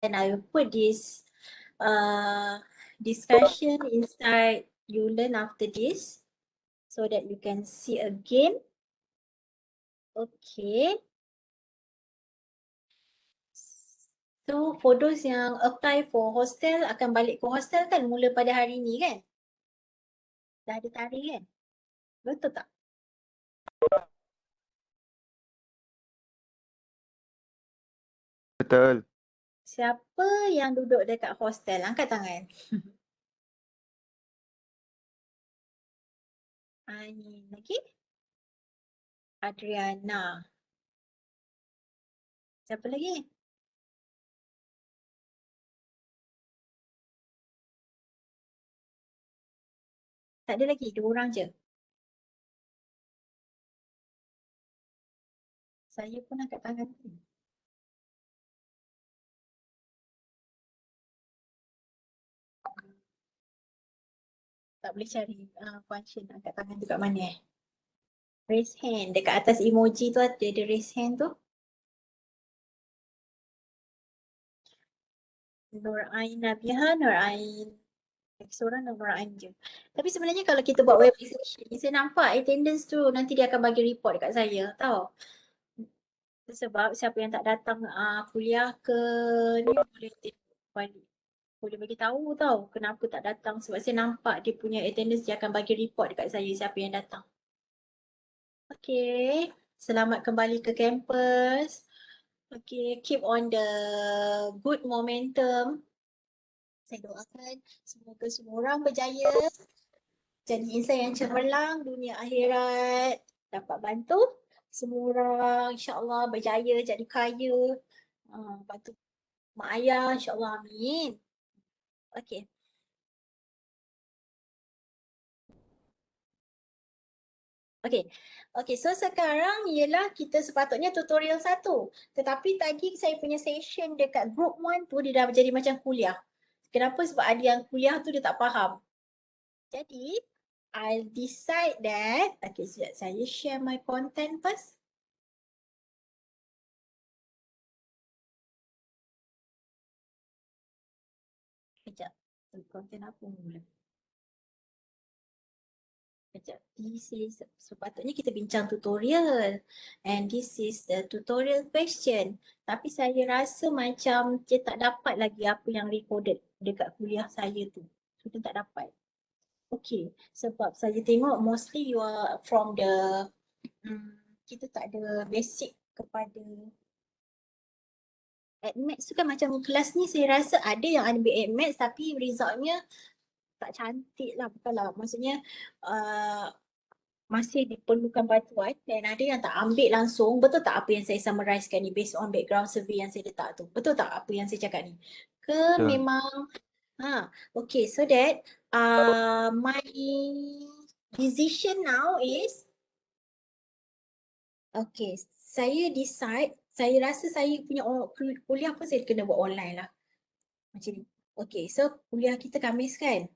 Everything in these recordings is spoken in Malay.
and I will put this discussion inside YouLearn after this so that you can see again. Okay. So for those yang apply for hostel akan balik ke hostel kan mula pada hari ni kan? Dah ada tarikh kan? Betul tak? Betul. Siapa yang duduk dekat hostel? Angkat tangan. Ain lagi? Adriana. Siapa lagi? Tak ada lagi, 2 orang je. Saya pun angkat tangan. Tak boleh cari function angkat tangan tu kat mana Raise hand. Dekat atas emoji tu ada raise hand tu. Nur Ain Nabiha, Nur Ain. Seorang Nur Ain je. Tapi sebenarnya kalau kita buat web session, saya nampak attendance tu nanti dia akan bagi report dekat saya. Tahu? Sebab siapa yang tak datang kuliah ke ni boleh tengok balik. Boleh bagi tahu tau kenapa tak datang. Sebab saya nampak dia punya attendance dia akan bagi report dekat saya siapa yang datang. Okay. Selamat kembali ke kampus. Okay, keep on the good momentum. Saya doakan semoga semua orang berjaya jadi insan yang cemerlang dunia akhirat, dapat bantu semua orang, insyaAllah berjaya jadi kaya, bantu mak ayah, insyaAllah, amin. Okay. Okay. Okay, so sekarang ialah kita sepatutnya tutorial 1. Tetapi tadi saya punya session dekat group 1 tu dia dah jadi macam kuliah. Kenapa? Sebab ada yang kuliah tu dia tak faham. Jadi, I'll decide that, okay, sekejap saya share my content first. Sekejap, content apa mula? Sekejap, this is, sepatutnya kita bincang tutorial. And this is the tutorial question. Tapi saya rasa macam dia tak dapat lagi apa yang recorded dekat kuliah saya tu. Kita tak dapat. Okay, sebab saya tengok mostly you are from the, kita tak ada basic kepada Admaths tu kan macam kelas ni saya rasa ada yang ambil Admaths tapi resultnya tak cantik lah, bukanlah. Maksudnya masih diperlukan bantuan dan ada yang tak ambil langsung. Betul tak apa yang saya summarizekan ni based on background survey yang saya letak tu? Betul tak apa yang saya cakap ni? Ke Betul. memang okay, so that my decision now is okay, saya decide, saya rasa saya punya kuliah pun saya kena buat online lah. Macam ni. Okay, so kuliah kita Khamis kan?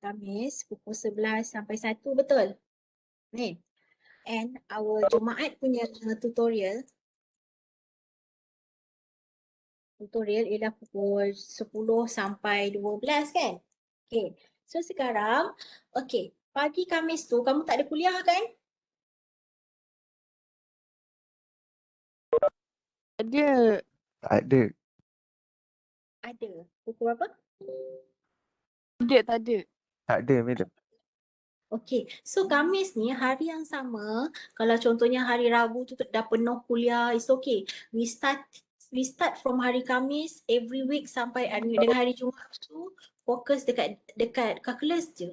Khamis pukul 11 sampai 1, betul? Ni. And our Jumaat punya tutorial ialah pukul 10 sampai 12 kan? Okay, so sekarang, okay, pagi Khamis tu kamu tak ada kuliah kan? Ada. Tak ada. Ada. Pukul berapa? Tak ada. Tak ada, madam. Okay, so Khamis ni hari yang sama, kalau contohnya hari Rabu tu dah penuh kuliah, it's okay. We start from hari Khamis every week sampai dengan hari Jumaat tu fokus dekat calculus je.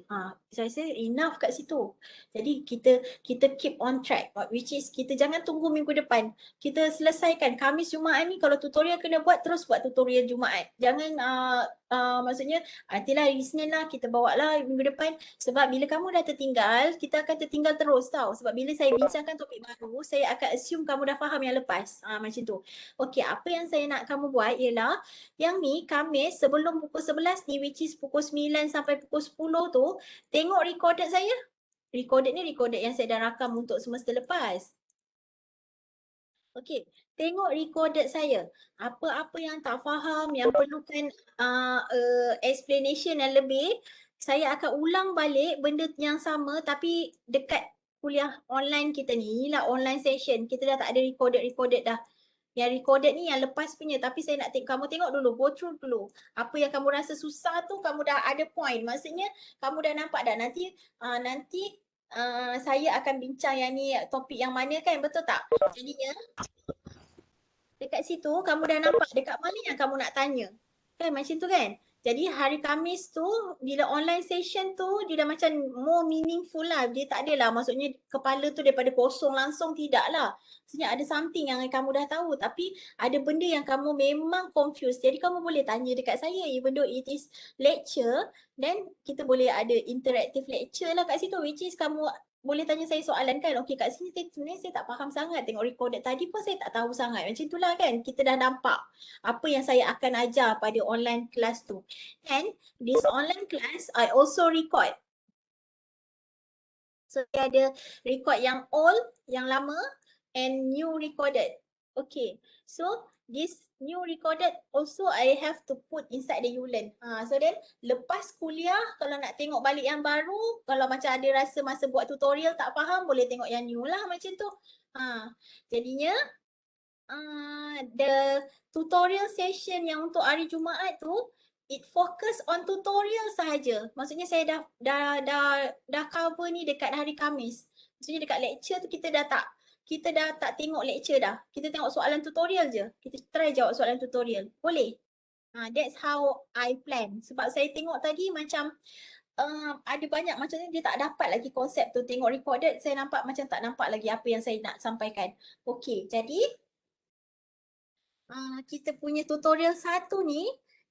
Saya rasa enough kat situ. Jadi kita keep on track, which is kita jangan tunggu minggu depan. Kita selesaikan Khamis Jumaat ni, kalau tutorial kena buat terus buat tutorial Jumaat. Jangan maksudnya nantilah hari Isnin lah kita bawa lah minggu depan. Sebab bila kamu dah tertinggal, kita akan tertinggal terus tau. Sebab bila saya bincangkan topik baru, saya akan assume kamu dah faham yang lepas. Macam tu. Okay, apa yang saya nak kamu buat ialah yang ni Khamis sebelum pukul 11 ni, which is pukul 9 sampai pukul 10 tu, tengok recorded saya. Recorded ni recorded yang saya dah rakam untuk semester lepas. Okey, tengok recorded saya. Apa-apa yang tak faham, yang perlukan explanation yang lebih, saya akan ulang balik benda yang sama tapi dekat kuliah online kita ni. Inilah online session. Kita dah tak ada recorded dah. Yang recorded ni yang lepas punya, tapi saya nak kamu tengok dulu, go through dulu. Apa yang kamu rasa susah tu kamu dah ada point. Maksudnya kamu dah nampak dah nanti saya akan bincang yang ni topik yang mana kan, betul tak? Jadinya dekat situ kamu dah nampak dekat mana yang kamu nak tanya. Kan macam tu kan? Jadi hari Khamis tu bila online session tu dia dah macam more meaningful lah. Dia tak adalah maksudnya kepala tu daripada kosong langsung, tidak lah. Maksudnya ada something yang kamu dah tahu tapi ada benda yang kamu memang confused. Jadi kamu boleh tanya dekat saya even though it is lecture, then kita boleh ada interactive lecture lah kat situ, which is kamu boleh tanya saya soalan kan. Okey, kat sini sebenarnya saya tak faham sangat. Tengok recorded tadi pun saya tak tahu sangat. Macam itulah kan. Kita dah nampak apa yang saya akan ajar pada online class tu. And this online class I also record. So saya ada record yang old, yang lama and new recorded. Okay. So this new recorded also I have to put inside the Ulearn. So then lepas kuliah kalau nak tengok balik yang baru, kalau macam ada rasa masa buat tutorial tak faham, boleh tengok yang new lah macam tu. Jadinya the tutorial session yang untuk hari Jumaat tu, it focus on tutorial sahaja. Maksudnya saya dah cover ni dekat hari Khamis. Maksudnya dekat lecture tu kita dah tak tengok lecture dah. Kita tengok soalan tutorial je. Kita try jawab soalan tutorial. Boleh? That's how I plan. Sebab saya tengok tadi macam ada banyak macamnya dia tak dapat lagi konsep tu. Tengok recorded saya nampak macam tak nampak lagi apa yang saya nak sampaikan. Okay, jadi kita punya tutorial satu ni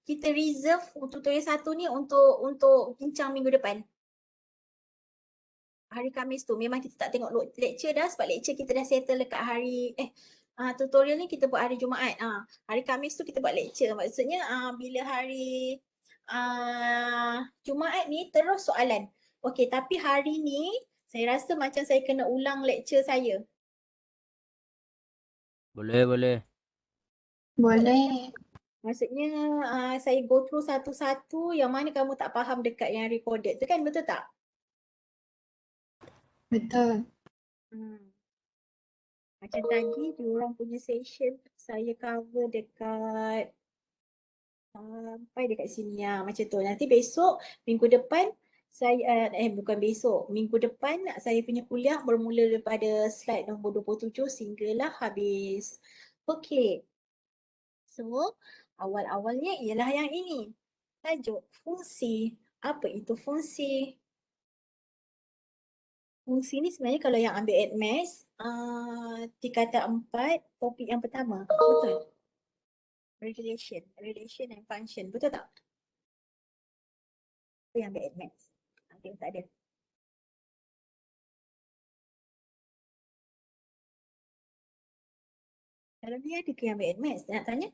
kita reserve tutorial satu ni untuk bincang minggu depan. Hari Khamis tu memang kita tak tengok lecture dah sebab lecture kita dah settle dekat hari tutorial ni kita buat hari Jumaat. Hari Khamis tu kita buat lecture. Maksudnya bila hari Jumaat ni terus soalan. Okey, tapi hari ni saya rasa macam saya kena ulang lecture saya. Boleh, boleh. Boleh. Maksudnya saya go through satu-satu yang mana kamu tak faham dekat yang recorded tu kan, betul tak? Betul. Macam tadi diorang punya session saya cover dekat sampai dekat sini macam tu. Nanti besok minggu depan saya bukan besok, minggu depan saya punya kuliah bermula daripada slide nombor 27 sehinggalah habis. Okey. So awal-awalnya ialah yang ini. Tajuk fungsi. Apa itu fungsi? Fungsi ni sebenarnya kalau yang ambil admaths, tingkatan 4, topik yang pertama. Betul? Relation and function. Betul tak? Itu yang ambil admaths. Ada tak ada? Dalam ni ada ke yang ambil admaths? Nak tanya?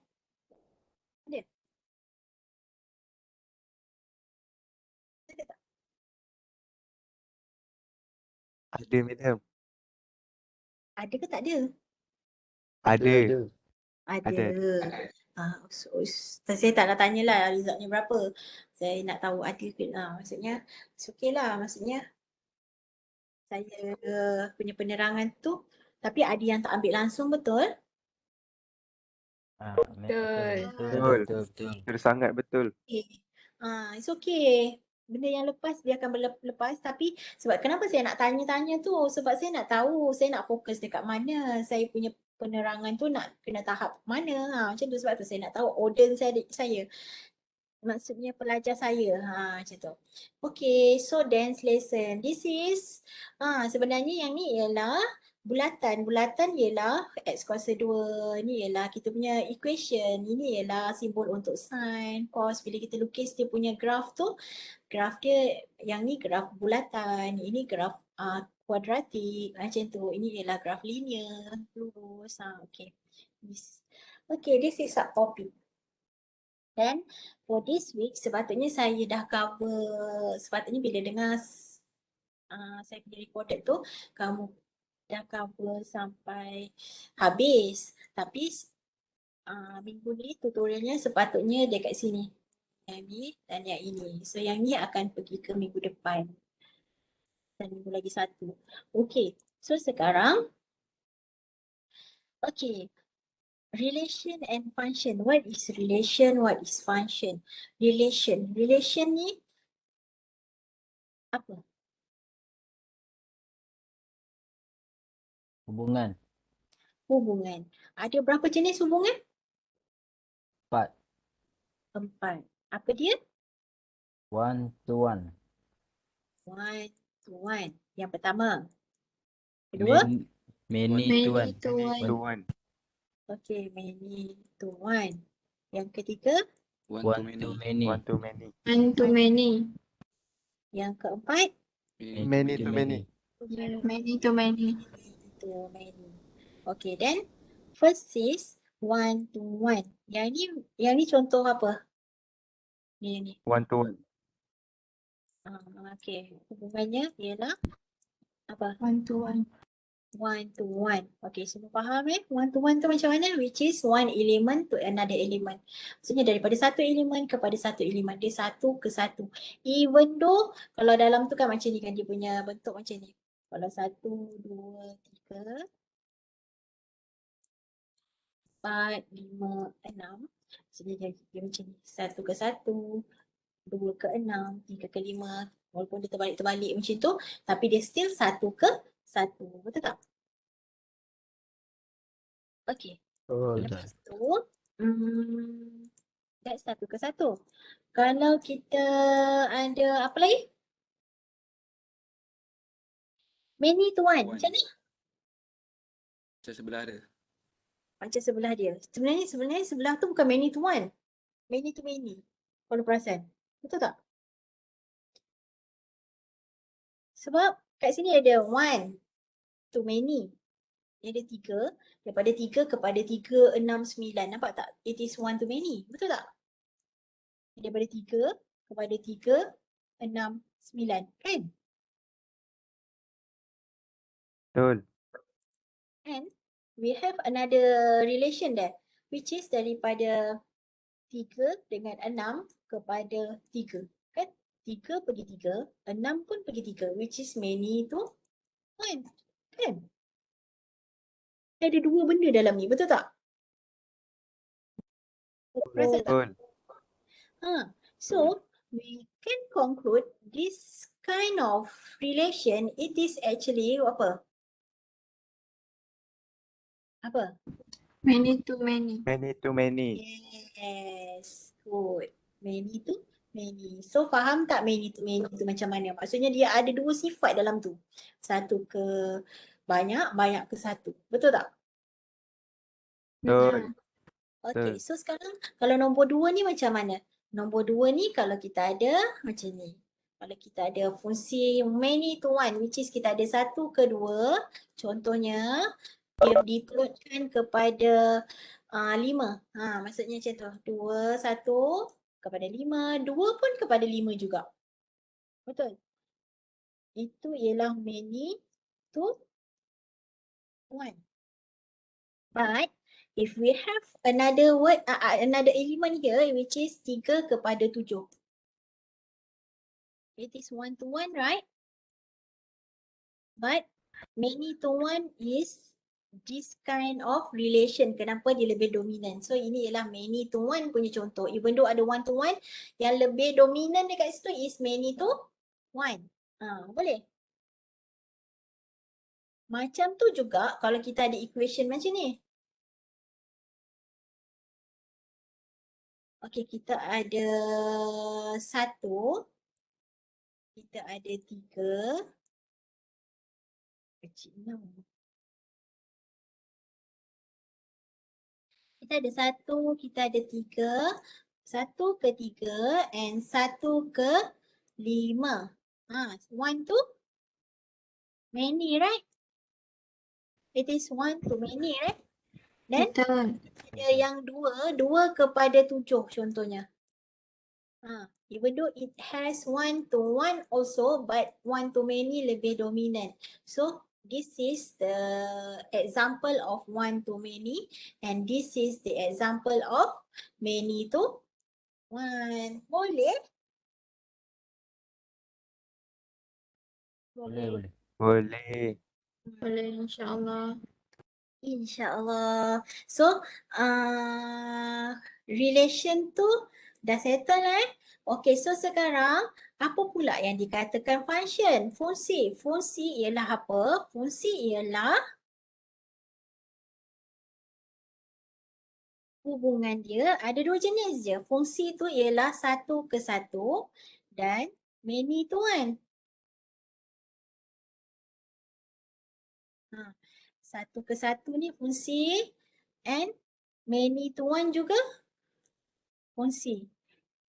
Ada? Ada tak? Ada, madam. Ada ke tak ada? Ada. Ada. Saya tak nak tanyalah resultnya berapa. Saya nak tahu ada ke lah. Maksudnya, it's okay lah. Maksudnya, saya punya penerangan tu, tapi ada yang tak ambil langsung, betul? Betul. Betul sangat betul. Okay. It's okay. Benda yang lepas dia akan lepas, tapi sebab kenapa saya nak tanya-tanya tu? Sebab saya nak tahu, saya nak fokus dekat mana. Saya punya penerangan tu nak kena tahap mana. Macam tu sebab tu saya nak tahu audience saya. Maksudnya pelajar saya. Macam tu. Okay, so dance lesson. This is sebenarnya yang ni ialah bulatan. Bulatan ialah X kuasa 2. Ni ialah kita punya equation. Ini ialah simbol untuk sin, cos. Bila kita lukis dia punya graf tu, graf dia yang ni graf bulatan. Ini graf kuadratik. Macam tu. Ini ialah graf linear. Lurus. Okay. Okay, this is subtopic. Dan for this week sepatutnya saya dah cover, sepatutnya bila dengar saya punya recorded tu, kamu dah cover sampai habis. Tapi minggu ni tutorialnya sepatutnya dekat sini. Yang ni dan yang ini. So yang ni akan pergi ke minggu depan. Dan minggu lagi satu. Okay. So sekarang, okay. Relation and function. What is relation? What is function? Relation. Relation ni apa? Hubungan. Hubungan. Ada berapa jenis hubungan? 4. 4. Apa dia? 1 to 1. One to one. Yang pertama. Kedua? Many to Many 1. to one. To one. Okay, many to one. Yang ketiga? 1 to many. One to many. One to many. Yang keempat? Many to many. Many to many. To many. Okay, then first is one to one. Yang ni contoh apa? Ni. One to one. Okay, hubungannya ialah apa? One to one. One to one. Okay, semua faham One to one tu macam mana? Which is one element to another element. Maksudnya daripada satu elemen kepada satu elemen. Dia satu ke satu. Even though kalau dalam tu kan macam ni kan dia punya bentuk macam ni. Kalau 1, 2, 3, 4, 5, 6. Maksudnya dia macam ni. 1 ke 1, 2 ke 6, 3 ke 5. Walaupun dia terbalik-terbalik macam tu. Tapi dia still 1 ke 1. Betul tak? Okay. Lepas tu, that's 1 ke 1. Kalau kita ada apa lagi? Many to one. Macam mana? Macam sebelah dia. Macam sebelah dia. Sebenarnya sebelah tu bukan many to one. Many to many. Kalau perasan. Betul tak? Sebab kat sini ada one to many. Dia ada 3. Daripada 3 kepada 3, 6, 9. Nampak tak? It is one to many. Betul tak? Daripada 3 kepada 3, 6, 9. Kan? Betul. And we have another relation there. Which is daripada 3 dengan 6 kepada 3. Kan? 3 pergi 3, 6 pun pergi 3. Which is many to one. Kan? Ada dua benda dalam ni. Betul tak? Perasan tak? Betul. So, we can conclude this kind of relation, it is actually apa? Apa? Many to many. Many to many. Yes, good. Many to many. So, faham tak many to many tu macam mana? Maksudnya dia ada dua sifat dalam tu. Satu ke banyak, banyak ke satu. Betul tak? Betul. Okay, so sekarang kalau nombor 2 ni macam mana? Nombor 2 ni kalau kita ada macam ni. Kalau kita ada fungsi many to one, which is kita ada 1 ke 2, contohnya dia diturunkan kepada 5. Maksudnya macam tu. 2, 1 kepada 5, 2 pun kepada 5 juga. Betul? Itu ialah many to one. But if we have another word, another element here, which is 3 kepada 7. It is one to one, right? But many to one is this kind of relation. Kenapa dia lebih dominan? So ini ialah many to one punya contoh. Even though ada one to one, yang lebih dominan dekat situ is many to one. Boleh? Macam tu juga kalau kita ada equation macam ni. Okay, kita ada 1, kita ada 3, kecil 6. Kita ada 1, kita ada 3, 1 ke 3 and 1 ke 5. 1 to many, right? It is 1 to many, right? Then Betul. ada yang 2 kepada 7 contohnya. Even though it has 1 to 1 also, but 1 to many lebih dominan. So This is the example of one to many, and this is the example of many to one. Boleh? Boleh. Boleh. Boleh, insyaAllah. InsyaAllah. So, relation tu dah settle Okay, so sekarang apa pula yang dikatakan function? Fungsi. Fungsi ialah apa? Fungsi ialah hubungan dia ada dua jenis je. Fungsi tu ialah 1 ke 1 dan many to one. 1 ke 1 ni fungsi and many to one juga fungsi.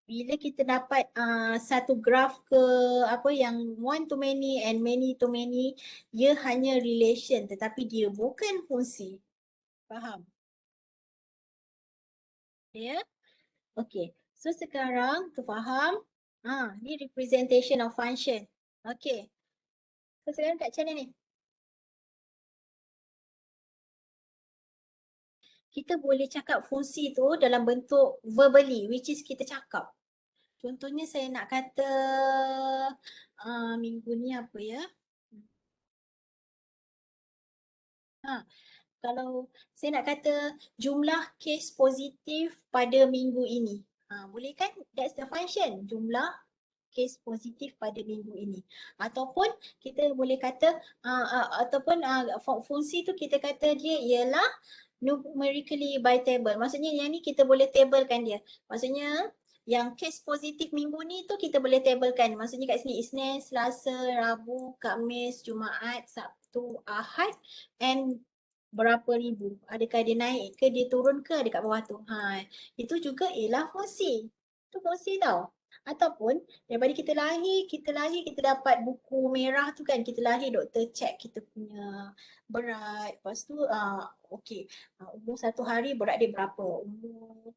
Bila kita dapat satu graf ke apa yang one to many and many to many, dia hanya relation tetapi dia bukan fungsi. Faham? Ya? Okay. So sekarang tu faham? Ni representation of function. Okay. So sekarang kat macam mana ni? Kita boleh cakap fungsi tu dalam bentuk verbally, which is kita cakap. Contohnya saya nak kata minggu ni apa ya? Kalau saya nak kata jumlah kes positif pada minggu ini. Boleh kan? That's the function. Jumlah kes positif pada minggu ini. Ataupun kita boleh kata fungsi tu kita kata dia ialah numerically by table. Maksudnya yang ni kita boleh tablekan dia. Maksudnya yang kes positif minggu ni tu kita boleh tablekan. Maksudnya kat sini Isnin, Selasa, Rabu, Khamis, Jumaat, Sabtu, Ahad and berapa ribu. Adakah dia naik ke dia turun ke ada kat bawah tu. Itu juga ialah fungsi. Itu fungsi tau. Ataupun daripada kita lahir kita dapat buku merah tu kan, kita lahir doktor check kita punya berat. Lepas tu umur 1 hari berat dia berapa, umur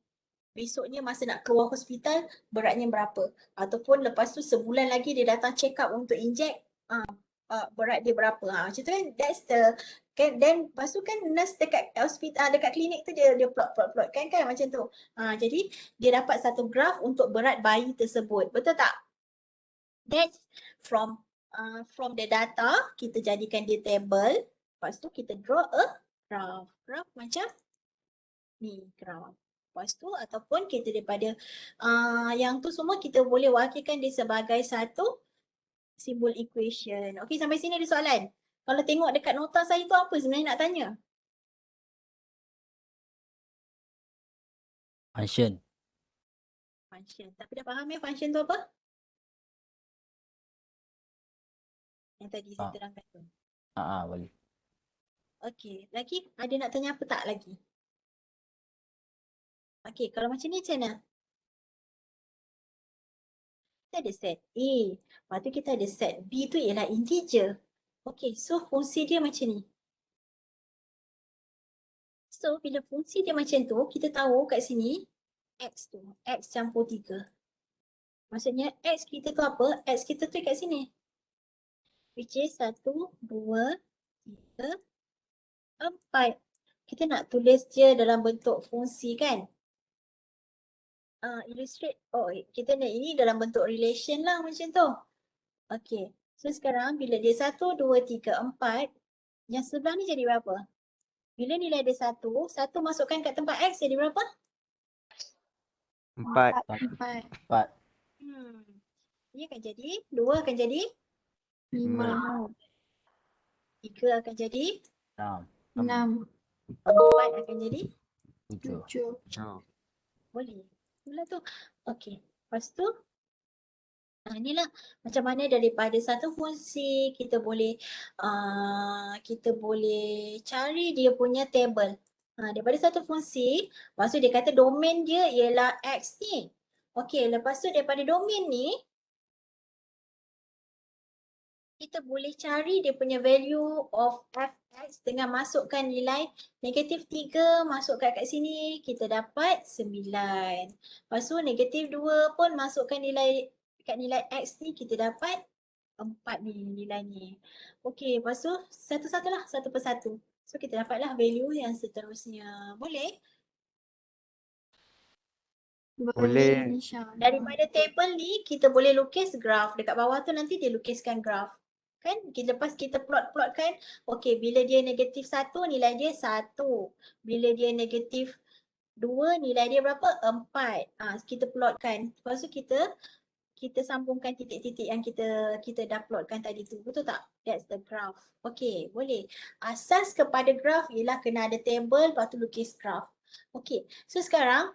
besoknya masa nak keluar hospital beratnya berapa, ataupun lepas tu sebulan lagi dia datang check up untuk inject berat dia berapa. Macam tu kan, that's the kan. Then lepas tu kan nurse dekat hospital dekat klinik tu dia plot kan macam tu. Jadi dia dapat satu graf untuk berat bayi tersebut. Betul tak? That's from the data kita jadikan dia table. Lepas tu kita draw a graph. Graph macam ni graph. Lepas tu ataupun kita daripada yang tu semua kita boleh wakilkan dia sebagai satu simbol equation. Okey, sampai sini ada soalan? Kalau tengok dekat nota saya tu apa sebenarnya nak tanya? Function. Function. Tapi dah faham ya function tu apa? Yang tadi saya terangkan tu. Boleh. Okey, lagi ada nak tanya apa tak lagi? Okey, kalau macam ni macam mana? Kita ada set A. Lepas tu kita ada set B tu ialah integer. Okey, so fungsi dia macam ni. So bila fungsi dia macam tu, kita tahu kat sini X tu, X campur 3. Maksudnya X kita tu apa? X kita tu kat sini. Which is 1, 2, 3, 4. Kita nak tulis dia dalam bentuk fungsi kan? Illustrate. Kita nak ini dalam bentuk relation lah macam tu. Okay. So sekarang bila dia 1, 2, 3, 4. Yang sebelah ni jadi berapa? Bila nilai dia 1 masukkan kat tempat X jadi berapa? 4. 4. Ini akan jadi, 2 akan jadi 5, 3 akan jadi 6. 6, 4 akan jadi 7. boleh. Mula tu. Okey. Lepas tu inilah macam mana daripada satu fungsi kita boleh cari dia punya table. Daripada satu fungsi, lepas tu dia kata domain dia ialah X ni. Okey, lepas tu daripada domain ni kita boleh cari dia punya value of fx dengan masukkan nilai negatif 3 masukkan kat sini kita dapat 9. Lepas tu negatif 2 pun masukkan nilai kat nilai x ni kita dapat 4 ni nilai ni. Okey, lepas tu satu-satulah, satu persatu. So kita dapatlah value yang seterusnya. Boleh? Boleh. InsyaAllah. Daripada table ni kita boleh lukis graf. Dekat bawah tu nanti dia lukiskan graf. Kan? Lepas kita plot-plotkan, okey bila dia negatif 1 nilai dia 1. Bila dia negatif 2 nilai dia berapa? 4. Kita plotkan. Lepas tu kita sambungkan titik-titik yang kita dah plotkan tadi tu. Betul tak? That's the graph. Okey, boleh. Asas kepada graph ialah kena ada table lepas tu lukis graph. Okey, so sekarang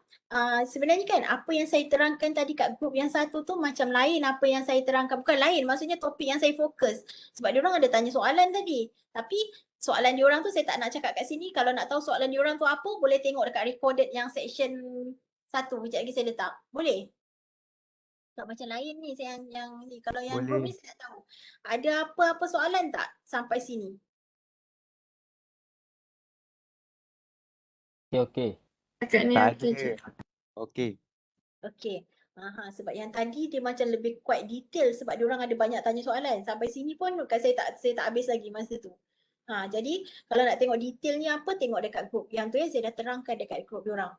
sebenarnya kan apa yang saya terangkan tadi kat group yang satu tu macam lain apa yang saya terangkan. Bukan lain, maksudnya topik yang saya fokus. Sebab diorang ada tanya soalan tadi. Tapi soalan diorang tu saya tak nak cakap kat sini. Kalau nak tahu soalan diorang tu apa, boleh tengok dekat recorded yang section 1. Sekejap lagi saya letak. Boleh? Tak macam lain ni saya yang ni. Kalau yang group ni Boleh. saya tak tahu. Ada apa-apa soalan tak sampai sini? Okey. Agaknya Tak tu je. ada. Okey. Okey. Sebab yang tadi dia macam lebih quite detail sebab dia orang ada banyak tanya soalan. Sampai sini pun kan saya tak habis lagi masa tu. Jadi kalau nak tengok detailnya apa, tengok dekat group. Yang tu saya dah terangkan dekat group dia orang.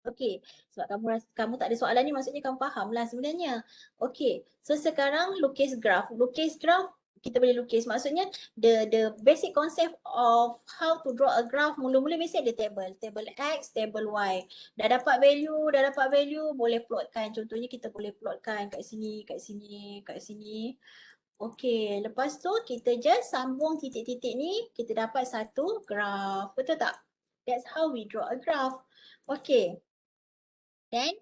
Okey, sebab kamu tak ada soalan ni maksudnya kamu faham lah sebenarnya. Okey, so sekarang lukis graf. Lukis graf kita boleh lukis. Maksudnya the basic concept of how to draw a graph mula-mula mesti ada table. Table X, table Y. Dah dapat value, boleh plotkan. Contohnya kita boleh plotkan kat sini, kat sini, kat sini. Okey, lepas tu kita just sambung titik-titik ni, kita dapat satu graph. Betul tak? That's how we draw a graph. Okey. Then,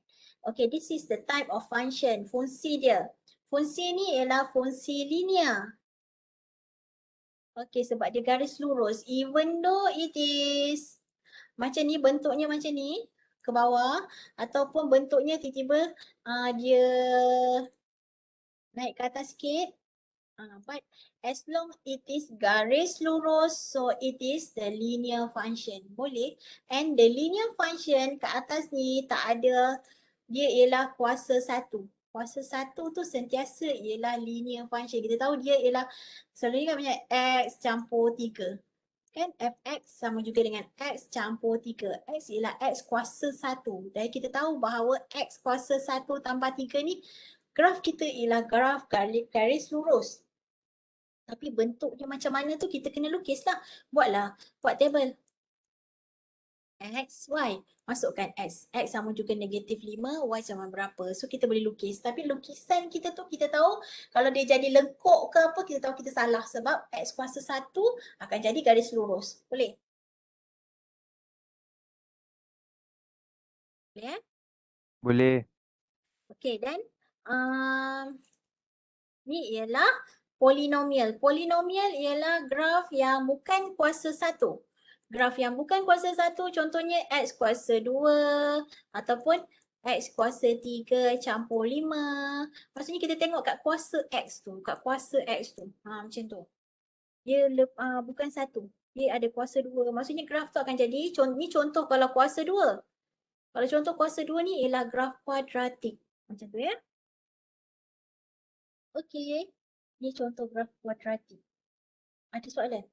okay, this is the type of function, fungsi dia. Fungsi ni ialah fungsi linear. Okay, sebab dia garis lurus. Even though it is macam ni, bentuknya macam ni ke bawah ataupun bentuknya tiba-tiba dia naik ke atas sikit. But as long it is garis lurus, so it is the linear function. Boleh. And the linear function kat atas ni tak ada, dia ialah kuasa 1. Kuasa 1 tu sentiasa ialah linear function. Kita tahu dia ialah selalunya kan macam x campur 3. Kan fx sama juga dengan x campur 3. X ialah x kuasa 1. Dan kita tahu bahawa x kuasa 1 tambah 3 ni, graf kita ialah graf garis lurus. Tapi bentuknya macam mana tu kita kena lukis lah. Buat table. X, Y. Masukkan X. X sama juga negatif 5, Y sama berapa. So kita boleh lukis. Tapi lukisan kita tu kita tahu kalau dia jadi lengkuk ke apa, kita tahu kita salah. Sebab X kuasa 1 akan jadi garis lurus. Boleh? Boleh Boleh. Okay, dan ni ialah polinomial. Polinomial ialah graf yang bukan kuasa 1. Graf yang bukan kuasa 1 contohnya x kuasa 2 ataupun x kuasa 3 campur 5. Maksudnya kita tengok kat kuasa x tu, kat kuasa x tu. Macam tu. Dia bukan 1. Dia ada kuasa 2. Maksudnya graf tu akan jadi, ni contoh kalau kuasa 2. Kalau contoh kuasa 2 ni ialah graf kuadratik. Macam tu ya. Okey. Ni contoh graf kuadratik. Ada soalan?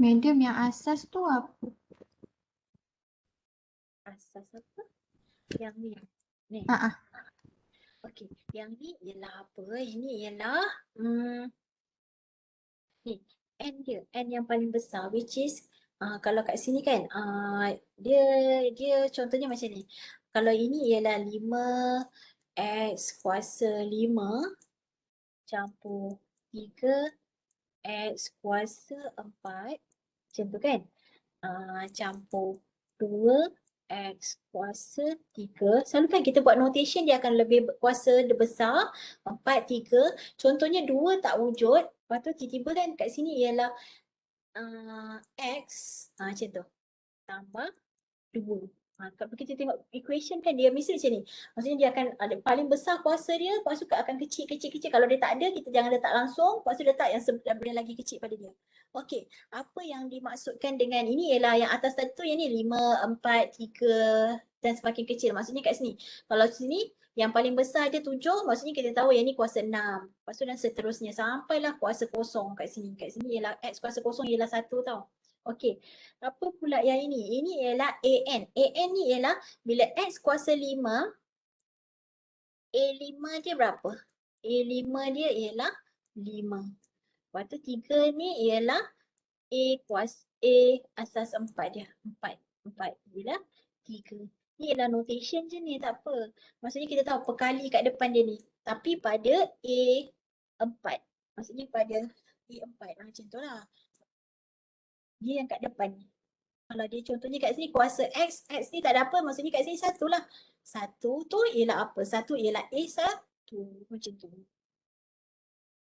Medium yang asas tu apa? Asas apa? Yang ni. Ni. Okey. Yang ni ialah apa? Ini ialah ni. N dia. N yang paling besar which is kalau kat sini kan dia contohnya macam ni. Kalau ini ialah 5x kuasa 5 campur 3 x kuasa 4 macam tu kan. Campur 2 x kuasa 3. Selalu kan kita buat notation dia akan lebih kuasa besar 4, 3. Contohnya 2 tak wujud. Lepas tu tiba-tiba kan kat sini ialah x macam tu. Tambah 2. Kalau kita tengok equation kan dia mesti macam ni. Maksudnya dia akan ada paling besar kuasa dia, lepas tu akan kecil. Kalau dia tak ada, kita jangan letak langsung, lepas tu letak yang lagi kecil pada dia. Okey, apa yang dimaksudkan dengan ini ialah yang atas tadi tu, yang ni 5, 4, 3 dan semakin kecil. Maksudnya kat sini. Kalau sini Yang paling besar dia 7, maksudnya kita tahu yang ni kuasa 6. Lepas tu dan seterusnya sampailah kuasa kosong kat sini. Kat sini ialah X kuasa kosong ialah 1 tau. Okey. Apa pula yang ini? Ini ialah AN. AN ni ialah bila X kuasa 5, A5 dia berapa? A5 dia ialah 5. Lepas tu 3 ni ialah A asas 4 dia. 4. 4 ialah 3. Ni ialah notation je ni, tak apa. Maksudnya kita tahu perkali kat depan dia ni. Tapi pada A4. Maksudnya pada A4. Macam tu lah. Dia yang kat depan ni. Kalau dia contohnya kat sini kuasa X, X ni tak ada apa. Maksudnya kat sini 1 lah. 1 tu ialah apa? 1 ialah A1. Macam tu.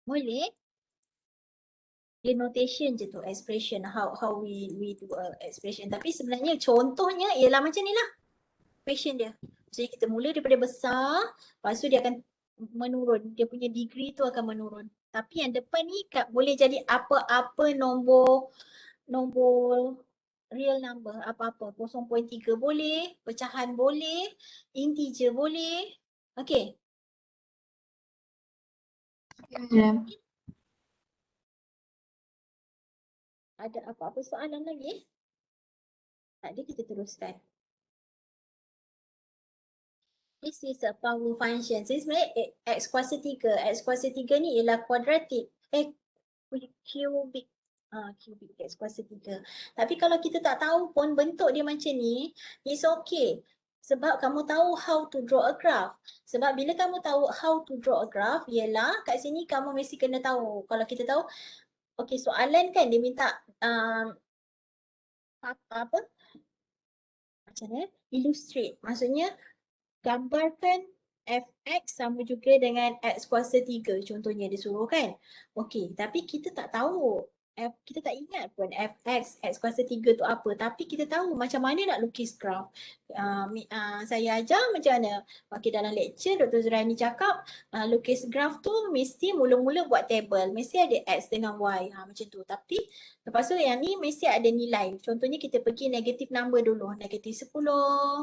Boleh? Dia notation je tu, expression, how we do expression. Tapi sebenarnya contohnya ialah macam ni lah question dia. Maksudnya kita mula daripada besar, lepas tu dia akan menurun, dia punya degree tu akan menurun. Tapi yang depan ni boleh jadi apa-apa nombor real number, apa-apa, 0.3 boleh, pecahan boleh, integer boleh. Okay. Ya. Ada apa-apa soalan lagi? Tak ada, kita teruskan. This is a power function. So sebenarnya X kuasa 3. X kuasa 3 ni ialah kuadratik. Cubic. Cubic X kuasa 3. Tapi kalau kita tak tahu pun bentuk dia macam ni, it's okay. Sebab kamu tahu how to draw a graph. Sebab bila kamu tahu how to draw a graph, ialah kat sini kamu mesti kena tahu. Kalau kita tahu, okay, soalan kan dia minta apa? Macam mana? Illustrate. Maksudnya gambarkan fx sama juga dengan x kuasa 3 contohnya dia suruh kan. Okey, tapi kita tak tahu. Kita tak ingat pun fx, x kuasa 3 tu apa. Tapi kita tahu macam mana nak lukis graf. Saya ajar macam mana. Okey, dalam lecture Dr. Zuraini cakap lukis graf tu mesti mula-mula buat table. Mesti ada x dengan y. Macam tu. Tapi lepas tu yang ni mesti ada nilai. Contohnya kita pergi negatif number dulu. Negatif 10.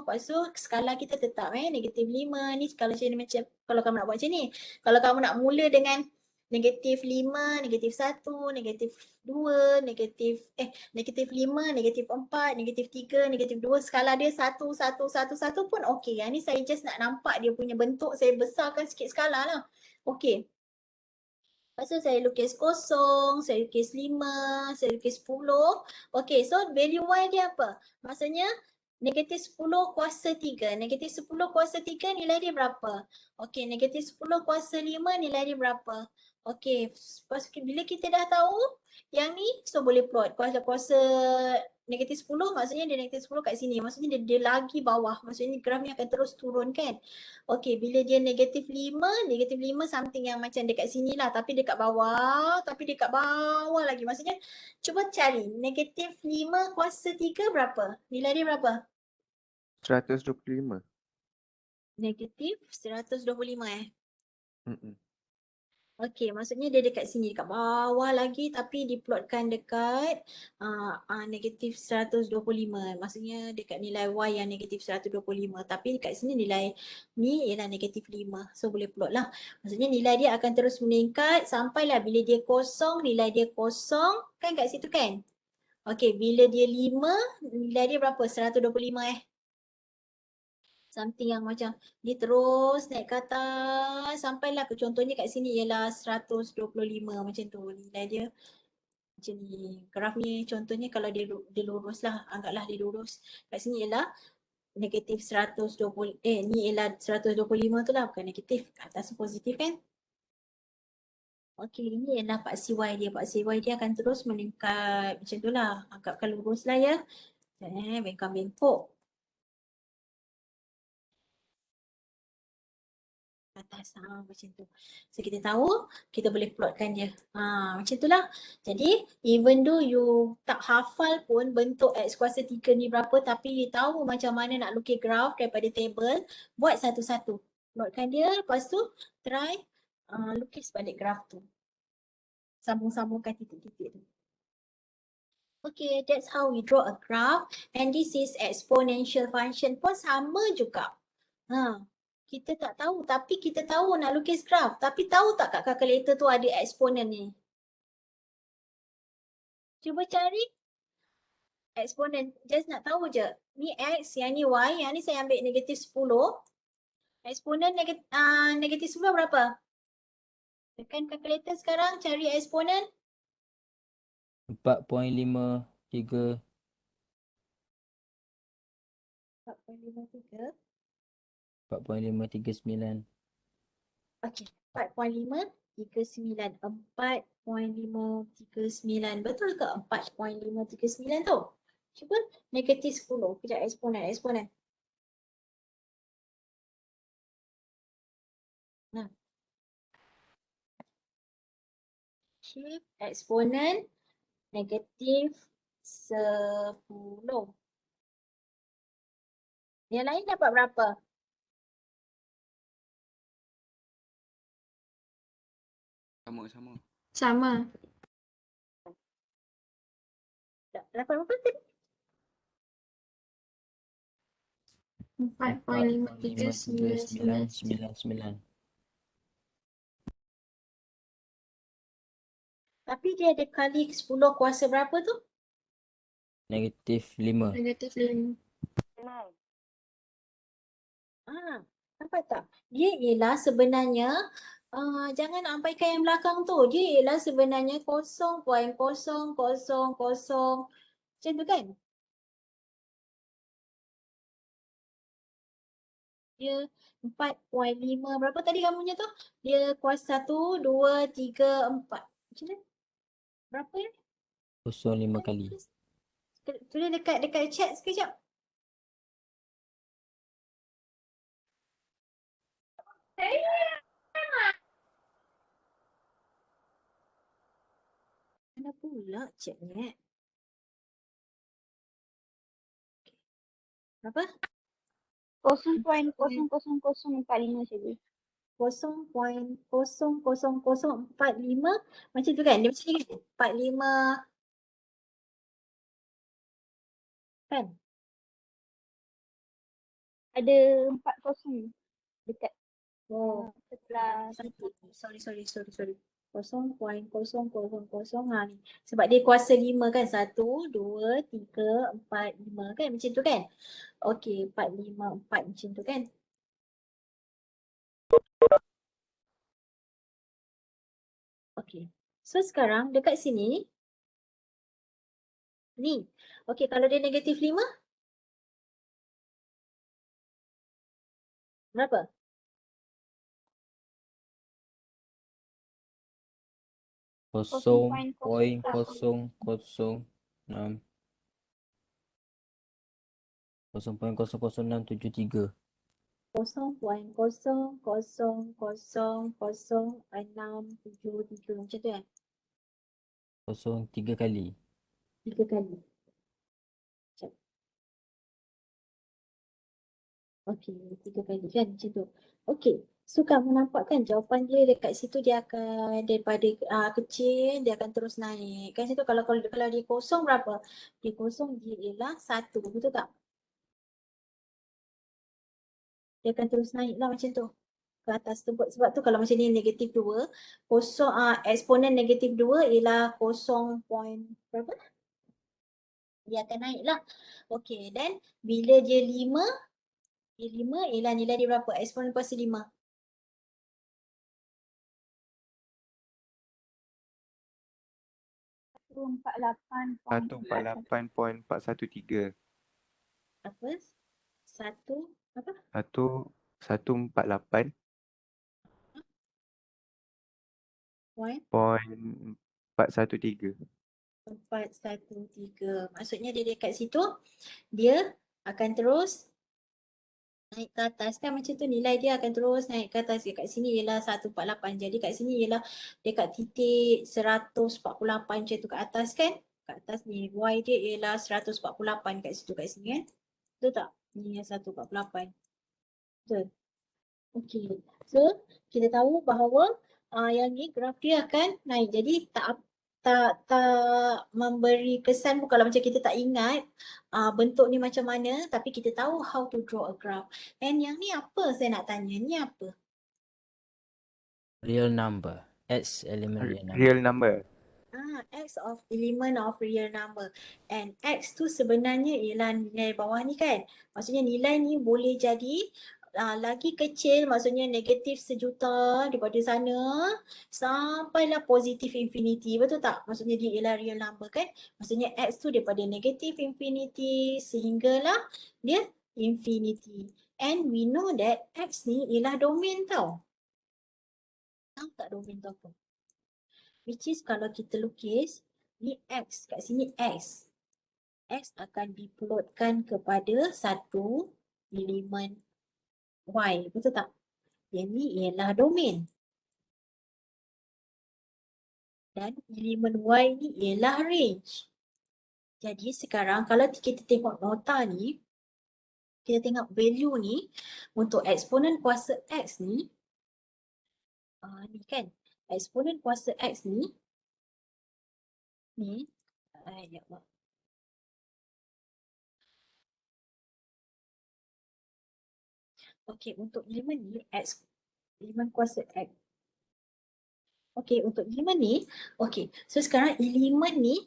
Lepas tu skala kita tetap negatif 5. Ni kalau macam kalau kamu nak buat macam ni. Kalau kamu nak mula dengan negatif 5, negatif 1, negatif 2, negatif 5, negatif 4, negatif 3, negatif 2. Skala dia 1, 1, 1, 1 pun okey. Yang ni saya just nak nampak dia punya bentuk. Saya besarkan sikit skala lah. Okey. Lepas tu saya lukis 0, saya lukis 5, saya lukis 10. Okey, so value y dia apa? Maksudnya negatif 10 kuasa 3. Negatif 10 kuasa 3 nilai dia berapa? Okey, negatif 10 kuasa 5 nilai dia berapa? Okey, bila kita dah tahu yang ni, so boleh plot. Kuasa negatif 10 maksudnya dia negatif 10 kat sini. Maksudnya dia lagi bawah. Maksudnya graf ni akan terus turun kan. Okey, bila dia negatif 5 something yang macam dekat sini lah. Tapi dekat bawah lagi. Maksudnya cuba cari negatif 5 kuasa 3 berapa? Nilai dia berapa? 125. Negatif 125 Mm-mm. Okey, maksudnya dia dekat sini, dekat bawah lagi tapi diplotkan dekat negatif 125. Maksudnya dekat nilai y yang negatif 125. Tapi dekat sini nilai ni ialah negatif 5. So boleh plot lah. Maksudnya nilai dia akan terus meningkat sampailah bila dia kosong, nilai dia kosong kan kat situ kan? Okey, bila dia 5, nilai dia berapa? 125 something yang macam dia terus naik ke atas sampailah ke contohnya kat sini ialah 125 macam tu nilai dia macam ni. Graf ni contohnya kalau dia lurus lah, anggaplah dia lurus. Kat sini ialah negatif 120, ni ialah 125 tu lah, bukan negatif. Atas positif kan. Okey, ini ialah paksi Y dia. Paksi Y dia akan terus meningkat macam tu lah. Anggapkan lurus lah ya. Bengkok. Atas macam tu. So kita tahu kita boleh plotkan dia. Macam tu lah. Jadi even though you tak hafal pun bentuk X kuasa 3 ni berapa, tapi you tahu macam mana nak lukis graf daripada table, buat satu-satu. Plotkan dia, lepas tu try lukis balik graf tu. Sambung-sambungkan titik-titik tu. Okay, that's how we draw a graph, and this is exponential function pun sama juga. Kita tak tahu, tapi kita tahu nak lukis graf. Tapi tahu tak kat kalkulator tu ada eksponen ni? Cuba cari eksponen. Just nak tahu je. Ni X, yang ni Y, yang ni saya ambil negatif 10. Eksponen negatif 10 berapa? Tekan kalkulator sekarang, cari eksponen. 4.53 4.53. 4.539. Okey, 4.539. 4.539. Betul ke 4.539 tu? Cuba negatif 10. Kejap, eksponen. Nah. Okay, eksponen negatif 10. Yang lain dapat berapa? Sama. Sama. Dapat berapa tadi? 4.539. 4.53999. Tapi dia ada kali 10 kuasa berapa tu? Negatif 5. Negatif 5. Nampak tak? Dia ialah sebenarnya, jangan nak abaikan yang belakang tu. Dia ialah sebenarnya 0.0000 macam tu kan? Dia 4.5 berapa tadi kamunya tu? Dia kuasa 1, 2, 3, 4. Macam mana? Berapa ya? 05 kali. Tulis dekat chat sekejap. Mana pula chatnya? Berapa? 0.00045 saja. 0.00045 macam tu kan? Dia macam ni kan? 45 kan? Ada 40 dekat Oh, setelah sorry. 0.0000 ni. Sebab dia kuasa 5 kan? 1, 2, 3, 4, 5 kan? Macam tu kan? Okey, 4, 5, 4 macam tu kan? Okey. So sekarang dekat sini ni. Okey, kalau dia negatif 5 berapa? 0.006 0.00673. 0.0000673 macam tu kan? 03 kali. 3 kali. Sekejap. Okey, 3 kali kan macam tu. Okey, so kamu nampak kan jawapan dia dekat situ dia akan daripada kecil dia akan terus naik. Kan situ kalau dia kosong berapa? Dia kosong dia ialah 1, betul tak? Dia akan terus naik lah macam tu ke atas tu. Sebab tu kalau macam ni negatif 2, eksponen negatif 2 ialah 0 point berapa? Dia akan naik lah. Okey, dan bila dia 5 ialah nilai dia berapa? Eksponen kuasa 5. 148.413. Apa? 1 apa? 148.413. Point 413. 413. Maksudnya dia dekat situ dia akan terus naik ke atas kan macam tu, nilai dia akan terus naik ke atas. Dekat sini ialah 148. Jadi kat sini ialah dekat titik 148 macam tu kat atas kan. Kat atas ni Y dia ialah 148 kat situ kat sini kan. Betul tak? Ni yang 148. Betul. Okey. So kita tahu bahawa yang ni graf dia akan naik. Jadi tak memberi kesan pun kalau macam kita tak ingat bentuk ni macam mana, tapi kita tahu how to draw a graph. And yang ni apa saya nak tanya, ni apa? Real number. X element real number. Real number. X of element of real number. And X tu sebenarnya ialah nilai bawah ni kan. Maksudnya nilai ni boleh jadi lagi kecil, maksudnya negatif sejuta daripada sana sampailah positif infinity. Betul tak? Maksudnya dia ialah real number kan. Maksudnya X tu daripada negatif infinity sehinggalah dia infinity. And we know that X ni ialah domain tau. Tahu tak domain tu apa? Which is kalau kita lukis, ni X, kat sini X. X akan diplotkan kepada satu elemen Y, betul tak? Yang ni ialah domain. Dan elemen Y ni ialah range. Jadi sekarang kalau kita tengok nota ni, kita tengok value ni, untuk eksponen kuasa X ni, ni kan, eksponen kuasa X ni, ya Allah. Okey, untuk elemen ni, elemen kuasa X. Okey, untuk elemen ni, okey. So sekarang elemen ni,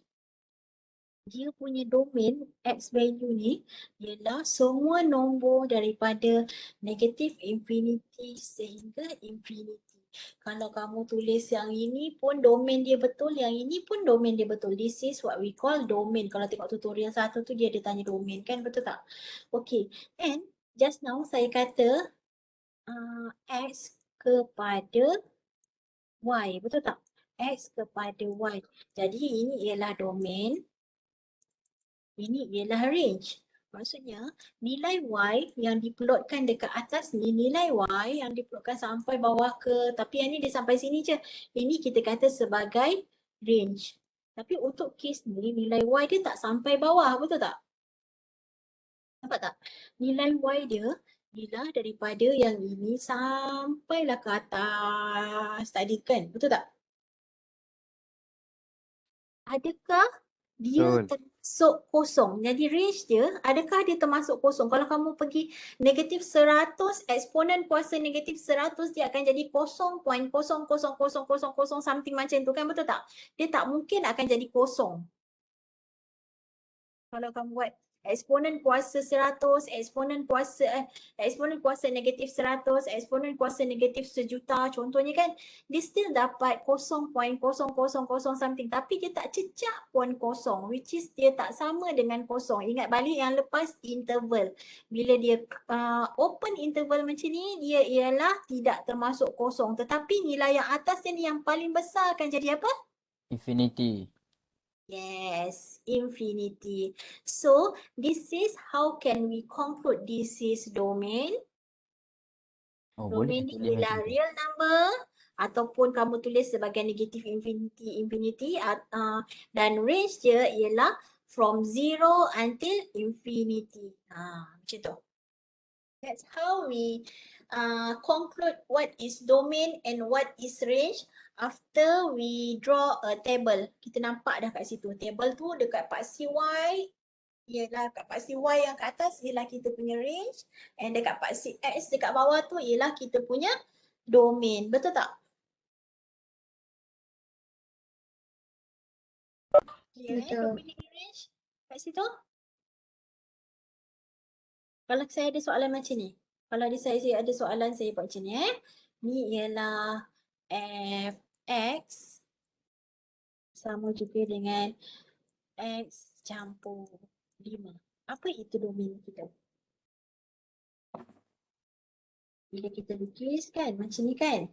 dia punya domain X value ni ialah semua nombor daripada negatif infinity sehingga infinity. Kalau kamu tulis yang ini pun domain dia betul, yang ini pun domain dia betul. This is what we call domain. Kalau tengok tutorial 1 tu dia ada tanya domain kan, betul tak? Okey, and just now saya kata X kepada Y, betul tak? X kepada Y. Jadi ini ialah domain, ini ialah range. Maksudnya nilai Y yang diplotkan dekat atas ni, nilai Y yang diplotkan sampai bawah ke, tapi yang ni dia sampai sini je. Ini kita kata sebagai range. Tapi untuk kes ni, nilai Y dia tak sampai bawah, betul tak? Nampak tak? Nilai Y dia ialah daripada yang ini sampailah ke atas tadi kan, betul tak? Adakah dia Betul. termasuk kosong? Jadi range dia, adakah dia termasuk kosong? Kalau kamu pergi negatif 100, eksponen kuasa negatif 100 dia akan jadi 0.00000 something macam tu kan, betul tak? Dia tak mungkin akan jadi kosong. Kalau kamu buat eksponen kuasa 100, eksponen kuasa negatif 100, eksponen kuasa negatif sejuta contohnya kan, dia still dapat 0.000 something, tapi dia tak cecah pun kosong, which is dia tak sama dengan kosong. Ingat balik yang lepas interval. Bila dia open interval macam ni, dia ialah tidak termasuk kosong, tetapi nilai yang atas ni yang paling besar akan jadi apa? Infinity. Yes, infinity. So, this is how can we conclude this is domain. Oh, Domain boleh ni tulis ialah macam tu. real number ataupun kamu tulis sebagai negatif infinity dan range dia ialah from 0 until infinity. Macam tu. That's how we conclude what is domain and what is range after we draw a table. Kita nampak dah kat situ. Table tu dekat paksi Y, ialah kat paksi Y yang kat atas ialah kita punya range, and dekat paksi X dekat bawah tu ialah kita punya domain. Betul tak? Clear Betul. domain and range kat situ? Kalau saya ada soalan macam ni, kalau saya ada soalan saya buat macam ni ni ialah Fx sama juga dengan X campur 5. Apa itu domain kita? Bila kita lukis kan macam ni kan,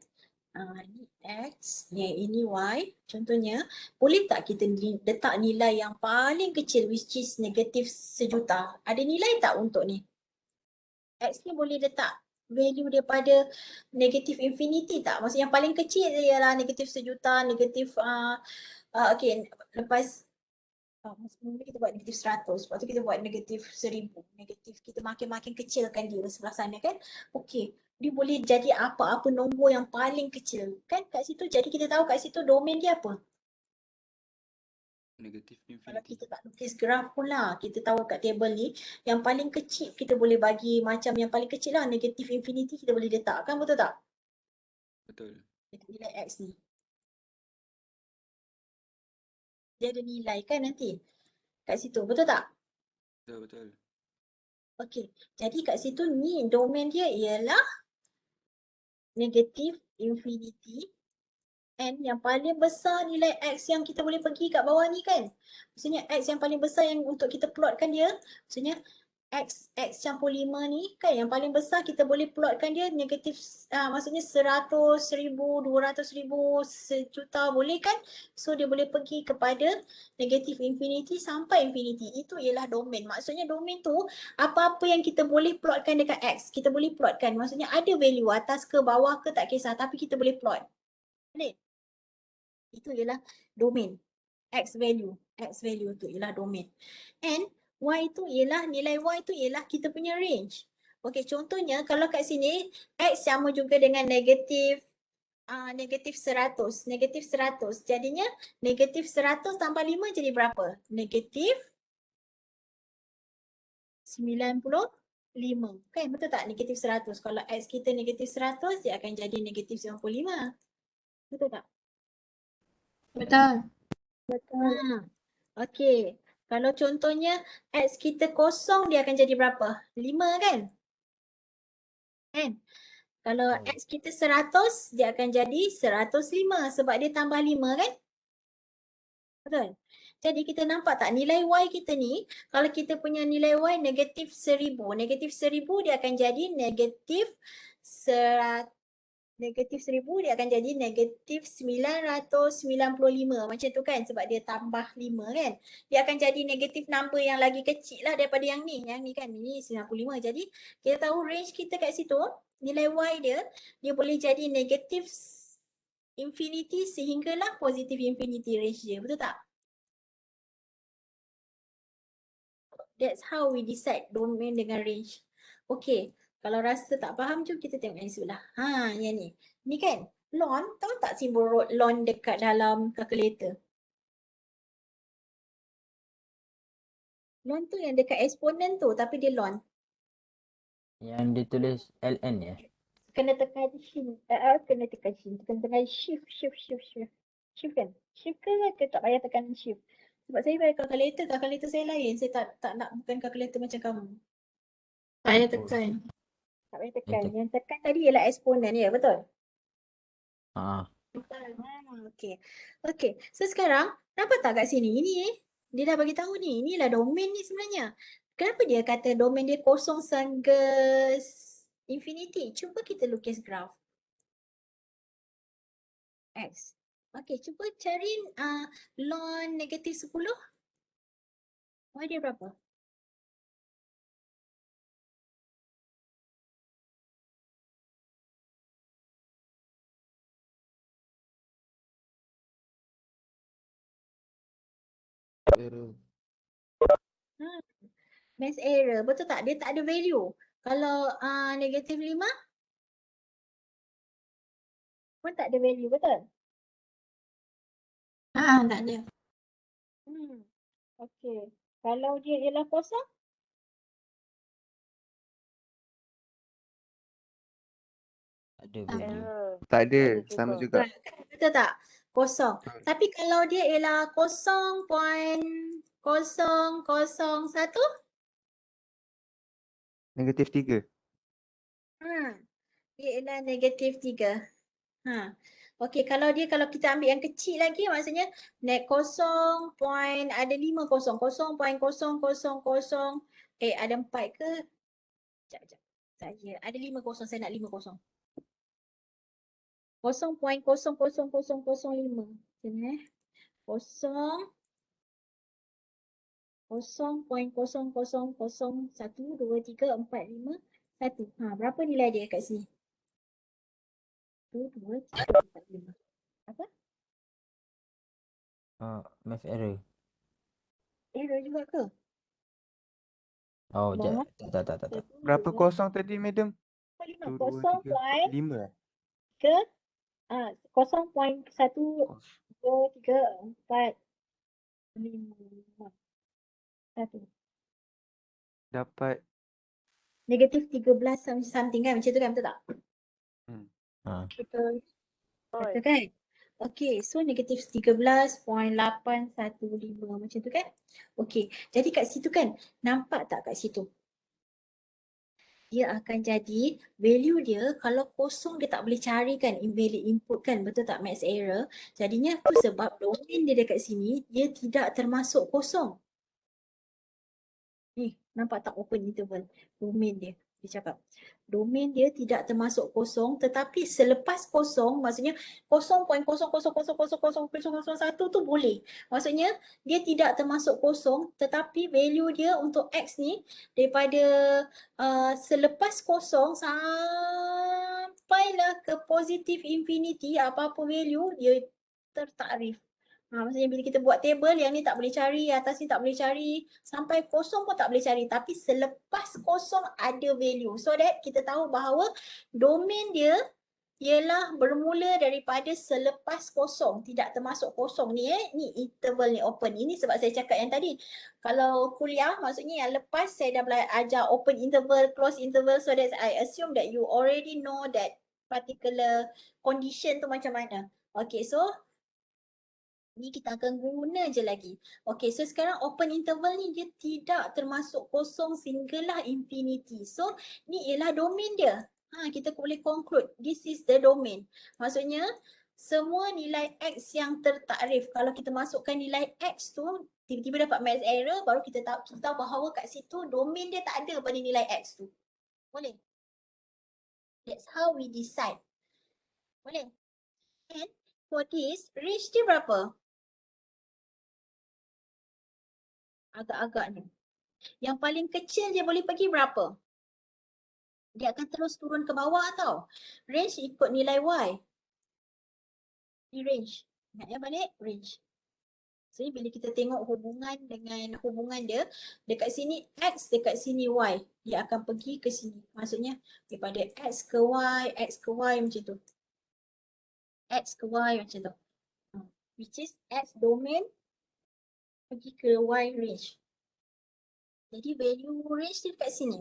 ni X, ini Y. Contohnya, boleh tak kita letak nilai yang paling kecil which is negatif sejuta? Ada nilai tak untuk ni? X ni boleh letak value daripada negatif infinity tak? Maksudnya yang paling kecil ialah negatif sejuta, negatif okay, lepas mungkin kita buat negatif 100, lepas tu kita buat negatif 1000, negatif kita makin kecilkan dia sebelah sana kan. Okey, dia boleh jadi apa-apa nombor yang paling kecil kan kat situ. Jadi kita tahu kat situ domain dia apa? Negatif Kalau infinity. kita tak lukis graf pun lah, kita tahu kat table ni, yang paling kecil kita boleh bagi macam yang paling kecil lah, negatif infinity kita boleh letakkan, betul tak? Betul. Nilai X ni. Dia ada nilai kan nanti kat situ, betul tak? Betul. Okey, jadi kat situ ni domain dia ialah negatif infinity and yang paling besar nilai X yang kita boleh pergi kat bawah ni kan. Maksudnya X yang paling besar yang untuk kita plotkan dia, maksudnya X campur 5 ni kan yang paling besar kita boleh plotkan dia negatif, maksudnya 100, 1000, 200,000, sejuta boleh kan. So dia boleh pergi kepada negatif infinity sampai infinity. Itu ialah domain. Maksudnya domain tu apa-apa yang kita boleh plotkan dekat X, kita boleh plotkan. Maksudnya ada value atas ke bawah ke tak kisah, tapi kita boleh plot. Boleh? Itu ialah domain. X value tu ialah domain. And Y tu ialah, nilai Y tu ialah kita punya range. Okey, contohnya kalau kat sini X sama juga dengan negatif 100. Negatif 100. Jadinya negatif 100 tambah 5 jadi berapa? Negatif 95. Kan betul tak? Negatif 100. Kalau X kita negatif 100, dia akan jadi negatif 95. Betul tak? Betul. Okey. Kalau contohnya X kita kosong, dia akan jadi berapa? 5 kan? Kan? Kalau X kita 100, dia akan jadi 105 sebab dia tambah 5 kan? Betul? Jadi kita nampak tak nilai Y kita ni, kalau kita punya nilai Y negatif 1000. Negatif 1000 dia akan jadi negatif 100. Negatif 1000 dia akan jadi negatif 995 macam tu kan, sebab dia tambah 5 kan. Dia akan jadi negatif number yang lagi kecil lah daripada yang ni kan, ini 95. Jadi kita tahu range kita kat situ, nilai Y dia boleh jadi negatif infinity sehinggalah positif infinity range dia, betul tak? That's how we decide domain dengan range. Okay, kalau rasa tak faham, jom kita tengok yang sebelah. Yang ni. Ni kan, lon, tahu tak simbol lon dekat dalam calculator? Lon tu yang dekat eksponen tu, tapi dia lon. Yang ditulis LN ya? Kena tekan shift, kena tekan shift. Shift kan? Shift ke tak payah tekan shift? Sebab saya pakai calculator saya lain. Saya tak nak bukan calculator macam kamu. Tak payah tekan. Tak payah tekan. Yang tekan tadi ialah eksponen ya, betul? Okey. Okey. So sekarang nampak tak kat sini? Ini dia dah bagi tahu ni. Inilah domain ni sebenarnya. Kenapa dia kata domain dia kosong sehingga infinity? Cuba kita lukis graf X. Okey, cuba cari ln negatif 10. Y dia berapa? Mass error. Betul tak? Dia tak ada value. Kalau negatif 5 pun tak ada value, betul? Tak ada. Okey. Kalau dia ialah kosong, Ada value. Tak ada, sama juga. betul tak? Kosong. Tapi kalau dia ialah 0.001, Negatif 3. dia ialah negatif 3. Okey, kalau kita ambil yang kecil lagi, maksudnya net 0 point ada 5 kosong, 0.0000, ada 4 ke? Sekejap. Saya ada 5 kosong, saya nak 5 kosong. 0.00005. Sini 0.000012345 berapa nilai dia kat sini? 1, 2, 3, 4, 5. Apa? Math error. Error juga ke? Oh, Bawah. tak. Berapa kosong tadi, madam? 5. 1, 2, 3, 5. 0.1, 2, 3, 4, 5, 1. Dapat Negatif 13 something kan, macam tu kan, betul tak? Ha. Betul. Betul kan? Okey, so negatif 13.815 macam tu kan? Okey, jadi kat situ kan, nampak tak kat situ? Dia akan jadi value dia kalau kosong dia tak boleh cari kan, invalid input kan, betul tak, max error? Jadinya tu sebab domain dia dekat sini, dia tidak termasuk kosong. Ni, nampak tak open interval? Domain dia cakap. Domain dia tidak termasuk kosong, tetapi selepas kosong, maksudnya 0.000000001 tu boleh. Maksudnya dia tidak termasuk kosong, tetapi value dia untuk X ni daripada selepas kosong sampailah ke positif infinity, apa-apa value dia tertakrif. Maksudnya bila kita buat table, yang ni tak boleh cari, atas ni tak boleh cari, sampai kosong pun tak boleh cari. Tapi selepas kosong ada value. So that kita tahu bahawa domain dia ialah bermula daripada selepas kosong. Tidak termasuk kosong ni ni interval ni open. Ini sebab saya cakap yang tadi. Kalau kuliah, maksudnya yang lepas saya dah ajar open interval, close interval. So that I assume that you already know that particular condition tu macam mana. Okay, so ni kita akan guna je lagi. Okay, so sekarang open interval ni dia tidak termasuk kosong sehinggalah infinity. So, ni ialah domain dia. Kita boleh conclude, this is the domain. Maksudnya, semua nilai X yang tertakrif. Kalau kita masukkan nilai X tu, tiba-tiba dapat max error, baru kita tahu bahawa kat situ domain dia tak ada pada nilai X tu. Boleh? That's how we decide. Boleh? And for this, range dia berapa? Agak-agak ni. Yang paling kecil dia boleh pergi berapa? Dia akan terus turun ke bawah tau. Range ikut nilai Y. Ni range. Ingat ya balik? Range. So bila kita tengok hubungan dengan hubungan dia, dekat sini X, dekat sini Y. Dia akan pergi ke sini. Maksudnya daripada X ke Y macam tu. X ke Y macam tu. Which is X domain pergi ke Y range. Jadi value range dia dekat sini.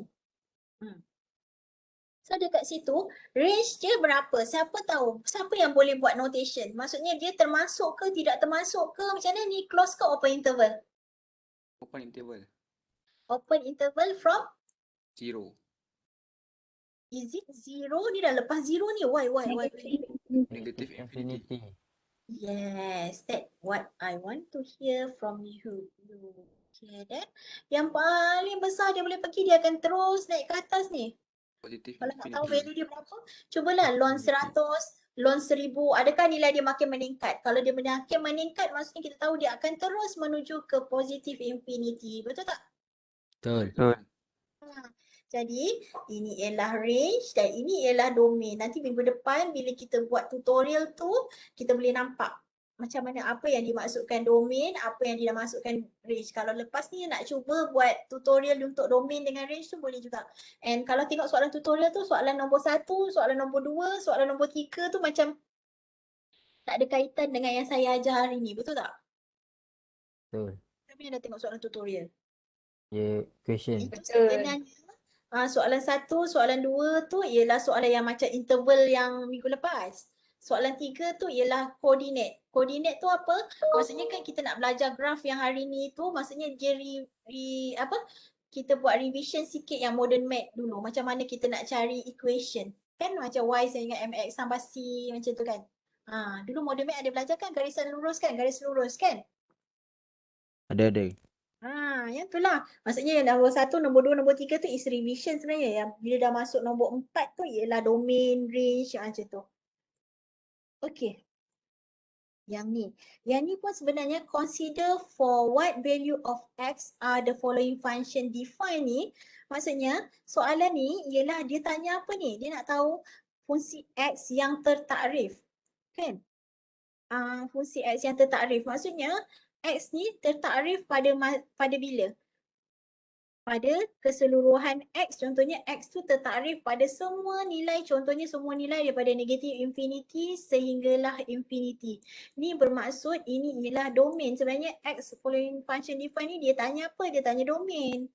So dekat situ, range dia berapa? Siapa tahu? Siapa yang boleh buat notation? Maksudnya dia termasuk ke tidak termasuk ke? Macam mana ni? Close ke open interval? Open interval. Open interval from? 0. Is it 0? Ni dah lepas 0 ni. Why? Negative infinity. Yes, that's what I want to hear from you. Okay, that. Yang paling besar dia boleh pergi, dia akan terus naik ke atas ni. Positive Kalau nak tahu infinity. value dia berapa, cubalah lon 100, lon 1000, adakah nilai dia makin meningkat? Kalau dia makin meningkat, maksudnya kita tahu dia akan terus menuju ke positive infinity. Betul tak? Betul. Jadi, ini ialah range dan ini ialah domain. Nanti minggu depan bila kita buat tutorial tu, kita boleh nampak macam mana apa yang dimaksudkan domain, apa yang dimaksudkan range. Kalau lepas ni nak cuba buat tutorial untuk domain dengan range tu boleh juga. And kalau tengok soalan tutorial tu, soalan nombor 1, soalan nombor 2, soalan nombor 3 tu macam tak ada kaitan dengan yang saya ajar hari ni. Betul tak? Betul. Tapi yang dah tengok soalan tutorial. Dia question. Itu sebenarnya soalan 1, soalan 2 tu ialah soalan yang macam interval yang minggu lepas. Soalan 3 tu ialah coordinate. Coordinate tu apa? Maksudnya kan kita nak belajar graf yang hari ni tu, maksudnya dia kita buat revision sikit yang modern math dulu. Macam mana kita nak cari equation. Kan macam Y dengan MX tambah C macam tu kan. Dulu modern math ada belajar kan garisan lurus kan, garis lurus kan? Ada. Yang tu lah. Maksudnya yang nombor 1, nombor 2, nombor 3 tu is revision sebenarnya. Yang bila dah masuk nombor 4 tu ialah domain, range macam tu. Okay. Yang ni. Yang ni pun sebenarnya consider for what value of X are the following function defined ni. Maksudnya soalan ni ialah dia tanya apa ni? Dia nak tahu fungsi X yang tertakrif. Kan? Fungsi X yang tertakrif. Maksudnya X ni tertakrif pada bila? pada keseluruhan X, contohnya X tu tertakrif pada semua nilai, contohnya semua nilai daripada negatif infinity sehinggalah infinity. Ni bermaksud ini ialah domain. Sebenarnya X following function define ni dia tanya apa? Dia tanya domain.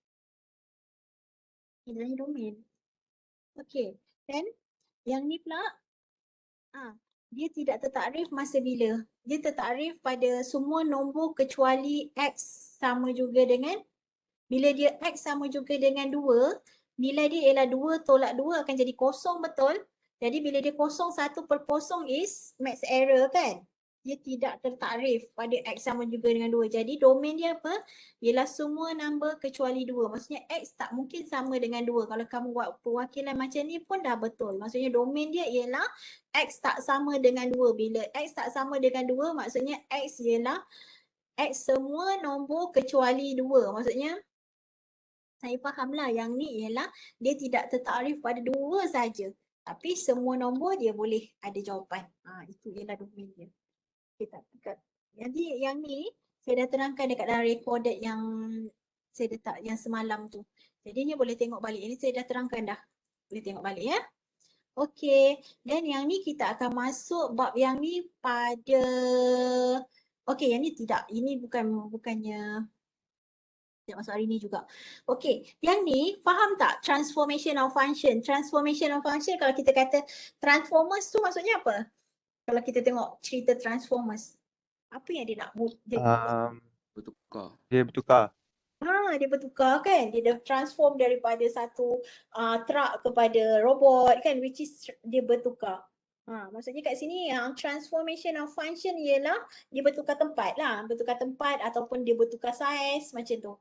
Dia tanya domain. Okay, then yang ni pula dia tidak tertakrif masa bila. Dia tertakrif pada semua nombor kecuali X sama juga dengan, bila dia X sama juga dengan 2, nilai dia ialah 2 tolak 2 akan jadi kosong, betul? Jadi bila dia kosong, 1 per kosong is max error kan? Dia tidak tertakrif pada X sama juga dengan 2. Jadi domain dia apa? Ialah semua number kecuali 2. Maksudnya X tak mungkin sama dengan 2. Kalau kamu buat perwakilan macam ni pun dah betul. Maksudnya domain dia ialah X tak sama dengan 2. Bila X tak sama dengan 2, maksudnya X ialah X semua nombor kecuali 2. Maksudnya saya fahamlah yang ni ialah dia tidak tertakrif pada 2 saja. Tapi semua nombor dia boleh ada jawapan. Itu ialah domain dia. Kita dekat. Jadi yang ni saya dah terangkan dekat dalam recorded yang saya letak yang semalam tu. Jadi ni boleh tengok balik. Ini saya dah terangkan dah. Boleh tengok balik ya. Okey. Dan yang ni kita akan masuk bab yang ni pada, okey, yang ni tidak. Ini bukannya masuk hari ni juga. Okey, yang ni faham tak transformation of function? Transformation of function, kalau kita kata transformers tu maksudnya apa? Kalau kita tengok cerita transformers, apa yang dia nak jadi? Bertukar. Dia bertukar. Dia bertukar kan? Dia dah transform daripada satu truck kepada robot kan, which is dia bertukar. Maksudnya kat sini yang transformation of function ialah dia bertukar tempat lah. Bertukar tempat ataupun dia bertukar saiz macam tu.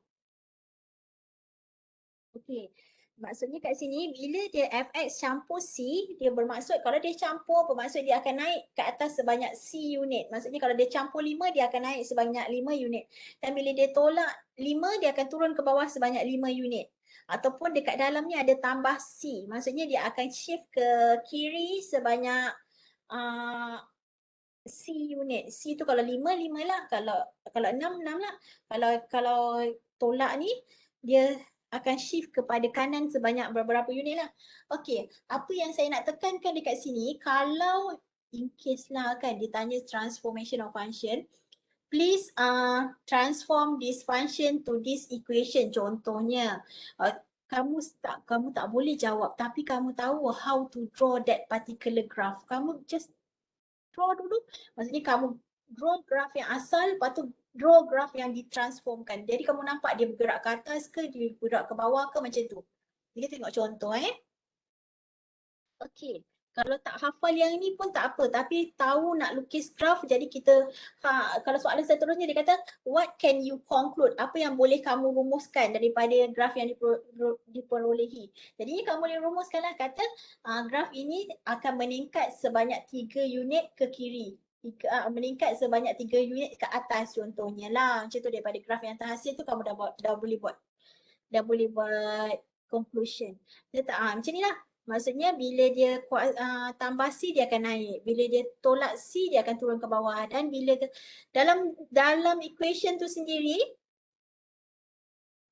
Okey. Maksudnya kat sini bila dia fx campur c, dia bermaksud kalau dia campur bermaksud dia akan naik ke atas sebanyak c unit. Maksudnya kalau dia campur 5 dia akan naik sebanyak 5 unit. Dan bila dia tolak 5 dia akan turun ke bawah sebanyak 5 unit. Ataupun dekat dalam ni ada tambah c. Maksudnya dia akan shift ke kiri sebanyak c unit. C tu kalau 5 lah, kalau 6 lah. Kalau tolak ni dia akan shift kepada kanan sebanyak beberapa unit lah. Okey, apa yang saya nak tekankan dekat sini, kalau in case lah kan ditanya transformation of function, please transform this function to this equation. Contohnya, kamu tak boleh jawab tapi kamu tahu how to draw that particular graph. Kamu just draw dulu. Maksudnya kamu draw graph yang asal, lepas tu draw graph yang ditransformkan. Jadi kamu nampak dia bergerak ke atas ke, dia bergerak ke bawah ke, macam tu. Jadi tengok contoh Okey. Kalau tak hafal yang ni pun tak apa, tapi tahu nak lukis graf, jadi kita, kalau soalan seterusnya dia kata, what can you conclude? Apa yang boleh kamu rumuskan daripada graf yang diperolehi? Jadi kamu boleh rumuskanlah, kata graf ini akan meningkat sebanyak 3 unit ke kiri. Meningkat sebanyak 3 unit ke atas contohnya lah. Macam tu, daripada graf yang terhasil tu kamu dah boleh buat conclusion. Macam ni lah. Maksudnya bila dia tambah C dia akan naik. Bila dia tolak C dia akan turun ke bawah. Dan bila dalam equation tu sendiri,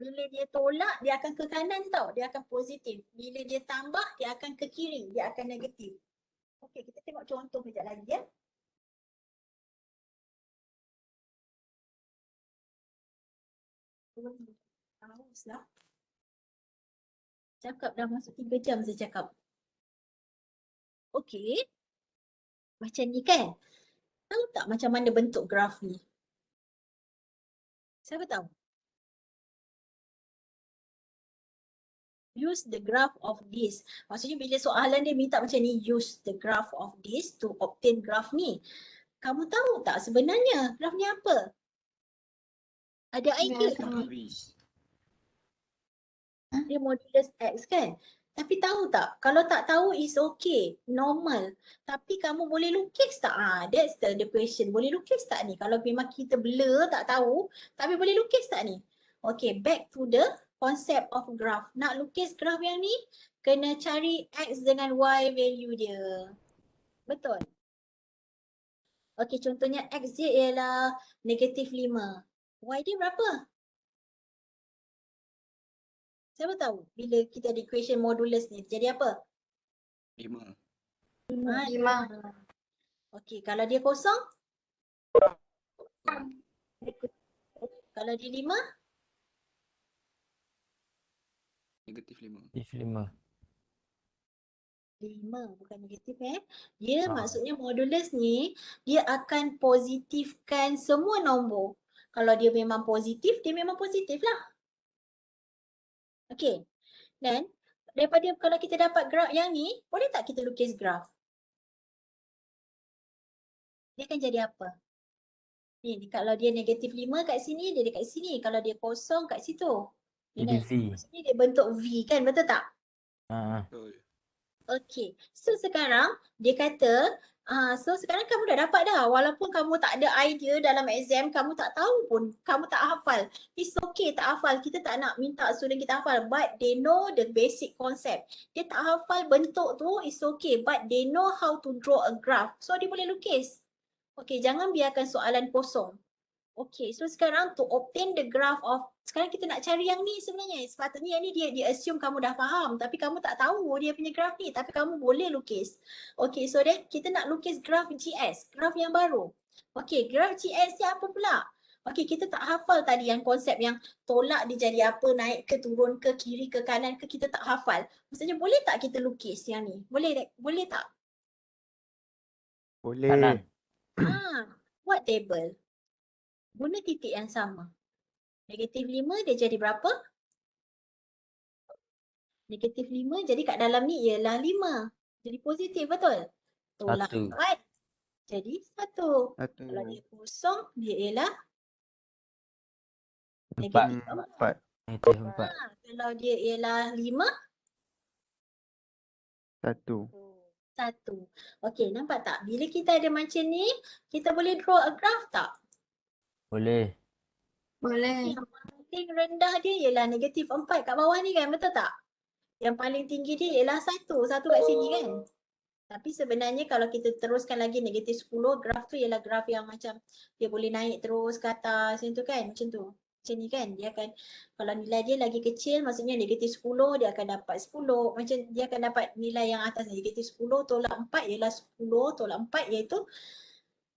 bila dia tolak dia akan ke kanan tau. Dia akan positif. Bila dia tambah dia akan ke kiri. Dia akan negatif. Okey, kita tengok contoh kejap lagi ya. Haruslah. Cakap dah masuk 3 jam saya cakap. Okey. Macam ni kan? Tahu tak macam mana bentuk graf ni? Siapa tahu? Use the graph of this. Maksudnya bila soalan dia minta macam ni, use the graph of this to obtain graph ni. Kamu tahu tak sebenarnya graph ni apa? Ada idea tak? Dia modulus X kan? Tapi tahu tak? Kalau tak tahu is okay, normal. Tapi kamu boleh lukis tak? That's the question. Boleh lukis tak ni? Kalau memang kita blur tak tahu, tapi boleh lukis tak ni? Okay, back to the concept of graph. Nak lukis graph yang ni, kena cari X dengan Y value dia. Betul? Okay, contohnya X dia ialah -5. Y dia berapa? Siapa tahu bila kita ada equation modulus ni jadi apa? 5. Ah, 5. Okey, kalau dia kosong, Kosong. kalau dia 5, Negatif 5. If 5. 5 bukan negatif Dia Ah. maksudnya modulus ni dia akan positifkan semua nombor. Kalau dia memang positif, dia memang positif lah. Okey. Dan daripada kalau kita dapat graf yang ni, boleh tak kita lukis graf? Dia akan jadi apa? Ni kalau dia negatif 5 kat sini, dia dekat sini. Kalau dia kosong kat situ. Jadi Kan? V. Maksudnya dia bentuk V kan, betul tak? Ah. Betul. Okey. So sekarang dia kata, so sekarang kamu dah dapat dah. Walaupun kamu tak ada idea dalam exam, kamu tak tahu pun, kamu tak hafal. It's okay tak hafal. Kita tak nak minta student kita hafal. But they know the basic concept. Dia tak hafal bentuk tu, it's okay. But they know how to draw a graph. So dia boleh lukis. Okey, jangan biarkan soalan kosong. Okay, so sekarang to obtain the graph of, sekarang kita nak cari yang ni sebenarnya. Sepatutnya yang ni dia assume kamu dah faham tapi kamu tak tahu dia punya graph ni tapi kamu boleh lukis. Okay, so then kita nak lukis graph GS, graph yang baru. Okay, graph GS ni apa pula? Okay, kita tak hafal tadi yang konsep yang tolak dia jadi apa, naik ke turun ke kiri ke kanan ke, kita tak hafal. Maksudnya boleh tak kita lukis yang ni? Boleh tak? Boleh. Kanan. Buat table. Guna titik yang sama. Negatif 5 dia jadi berapa? Negatif 5 jadi kat dalam ni ialah 5. Jadi positif betul? Tolak 1. 4 jadi 1. Kalau dia kosong dia ialah 4. negatif 4. 4. Negatif 4. Kalau dia ialah 5, 1. 1. Okey, nampak tak? Bila kita ada macam ni, kita boleh draw a graph tak? Boleh. Boleh. Yang paling rendah dia ialah negatif 4 kat bawah ni kan, betul tak? Yang paling tinggi dia ialah 1. 1 kat sini kan? Tapi sebenarnya kalau kita teruskan lagi negatif 10, graf tu ialah graf yang macam dia boleh naik terus ke atas macam tu kan, macam tu. Macam ni kan, dia akan, kalau nilai dia lagi kecil maksudnya negatif 10 dia akan dapat 10. Macam dia akan dapat nilai yang atas negatif 10 tolak 4 ialah 10 tolak 4 iaitu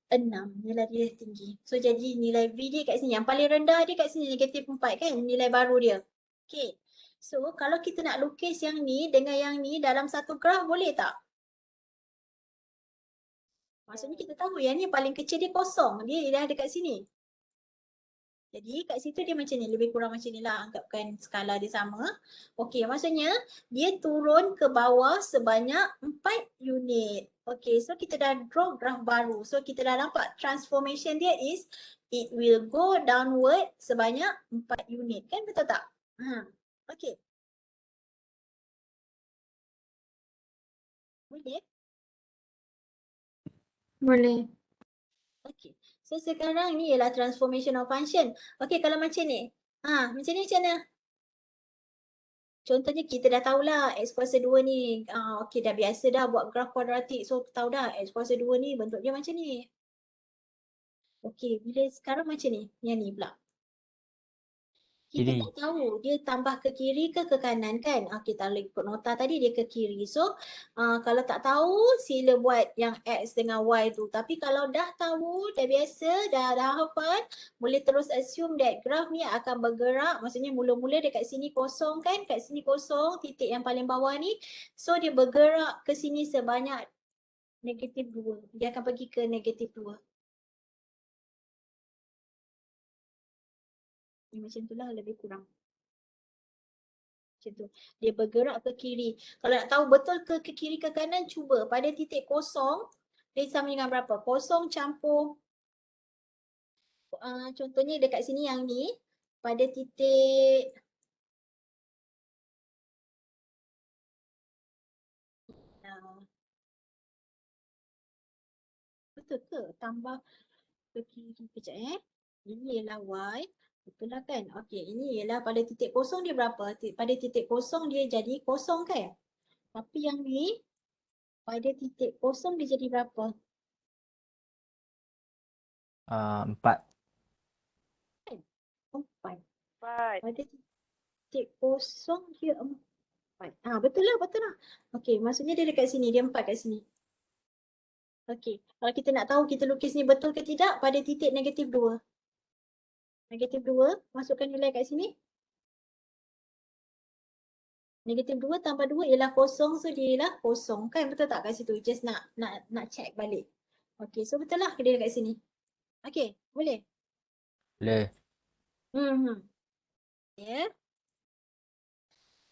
6. Nilai dia tinggi. So jadi nilai V dia kat sini, yang paling rendah dia kat sini negatif 4 kan, nilai baru dia. Okay. So kalau kita nak lukis yang ni dengan yang ni dalam satu graf boleh tak? Maksudnya kita tahu yang ni paling kecil dia kosong. Dia dah dekat sini. Jadi kat situ dia macam ni. Lebih kurang macam ni lah. Anggapkan skala dia sama. Okey, maksudnya dia turun ke bawah sebanyak 4 unit. Okey, so kita dah draw graf baru. So kita dah nampak transformation dia is it will go downward sebanyak 4 unit. Kan betul tak? Okey. Boleh? Boleh. Okay. So sekarang ni ialah transformation of function. Okay, kalau macam ni. Macam ni macam mana? Contohnya kita dah tahulah x kuasa 2 ni. Okay, dah biasa dah buat graf kuadratik. So tahu dah x kuasa 2 ni bentuk dia macam ni. Okay, bila sekarang macam ni. Yang ni pula. Kita Kiri. tak tahu dia tambah ke kiri ke kanan kan. Kita ikut nota tadi dia ke kiri. So kalau tak tahu sila buat yang X dengan Y tu. Tapi kalau dah tahu, dah biasa, dah hafal, boleh terus assume that graph ni akan bergerak. Maksudnya mula-mula dekat sini kosong kan. Kat sini kosong, titik yang paling bawah ni. So dia bergerak ke sini sebanyak negatif 2. Dia akan pergi ke negatif 2. Macam itulah lebih kurang. Macam tu. Dia bergerak ke kiri. Kalau nak tahu betul ke kiri ke kanan, cuba pada titik kosong, dia sama dengan berapa? Kosong campur, contohnya dekat sini yang ni, pada titik, betul ke? Tambah ke kiri kejap Ini ialah Y. Betul lah kan? Okey, ini ialah pada titik kosong dia berapa? Pada titik kosong dia jadi kosong kan? Tapi yang ni, pada titik kosong dia jadi berapa? 4. 4. 4. Pada titik kosong dia 4. Betul lah, betul lah. Okey, maksudnya dia dekat sini, dia 4 kat sini. Okey, kalau kita nak tahu kita lukis ni betul ke tidak pada titik -2. -2, masukkan nilai kat sini. -2 tambah 2 ialah kosong, so dia ialah kosong. Kan betul tak kat situ? Just nak check balik. Okey, so betul lah dia dekat sini. Okey, boleh? Boleh. Ya.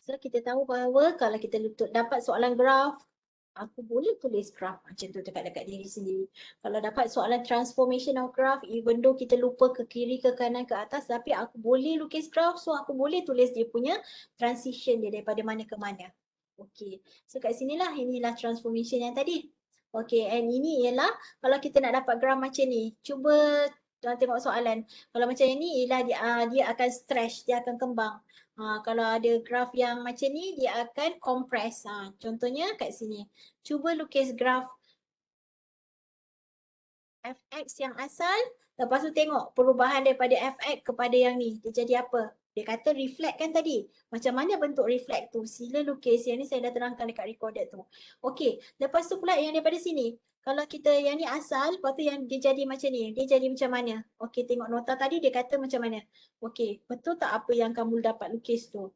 So kita tahu bahawa kalau kita dapat soalan graf, aku boleh tulis graf macam tu dekat diri sendiri. Kalau dapat soalan transformation of graph, even though kita lupa ke kiri, ke kanan, ke atas, tapi aku boleh lukis graf, so aku boleh tulis dia punya transition dia daripada mana ke mana. Okay, so kat sinilah, inilah transformation yang tadi. Okay, and ini ialah kalau kita nak dapat graf macam ni, cuba tengok soalan. Kalau macam ini ialah dia akan stretch, dia akan kembang. Kalau ada graf yang macam ni, dia akan compress. Contohnya kat sini. Cuba lukis graf fx yang asal, lepas tu tengok perubahan daripada fx kepada yang ni. Dia jadi apa? Dia kata reflect kan tadi. Macam mana bentuk reflect tu? Sila lukis. Yang ni saya dah terangkan dekat recorded tu. Okey, lepas tu pula yang daripada sini. Kalau kita yang ni asal, lepas tu yang dia jadi macam ni. Dia jadi macam mana? Okey, tengok nota tadi dia kata macam mana. Okey, betul tak apa yang kamu dapat lukis tu?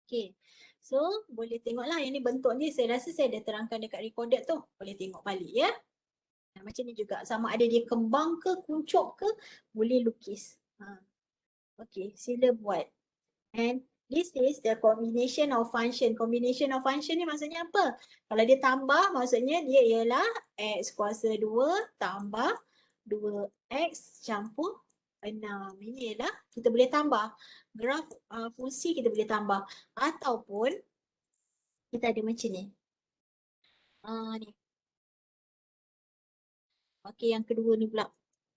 Okay, so boleh tengoklah yang ni bentuk ni saya rasa saya dah terangkan dekat recorded tu. Boleh tengok balik ya. Macam ni juga, sama ada dia kembang ke, kuncup ke, boleh lukis. Okay, sila buat. And this is the combination of function. Combination of function ni maksudnya apa? Kalau dia tambah, maksudnya dia ialah x kuasa 2 tambah 2x campur 6. Ini ialah kita boleh tambah. Graf fungsi kita boleh tambah. Ataupun kita ada macam ni. Ni. Okey, yang kedua ni pula.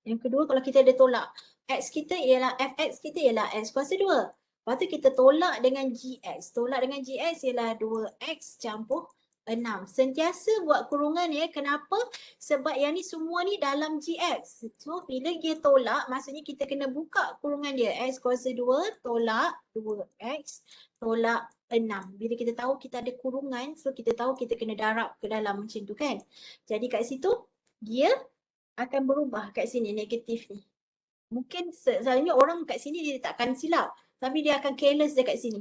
Yang kedua kalau kita ada tolak. X kita ialah, fx kita ialah x kuasa 2. Lepas tu kita tolak dengan gx. Tolak dengan gx ialah 2x campur 6. Sentiasa buat kurungan ya. Kenapa? Sebab yang ni semua ni dalam gx. So bila dia tolak, maksudnya kita kena buka kurungan dia. X kuasa 2 tolak 2x tolak 6. Bila kita tahu kita ada kurungan, so kita tahu kita kena darab ke dalam macam tu kan. Jadi kat situ dia akan berubah kat sini negatif ni. Mungkin selalunya orang kat sini dia takkan silap. Tapi dia akan careless dekat sini.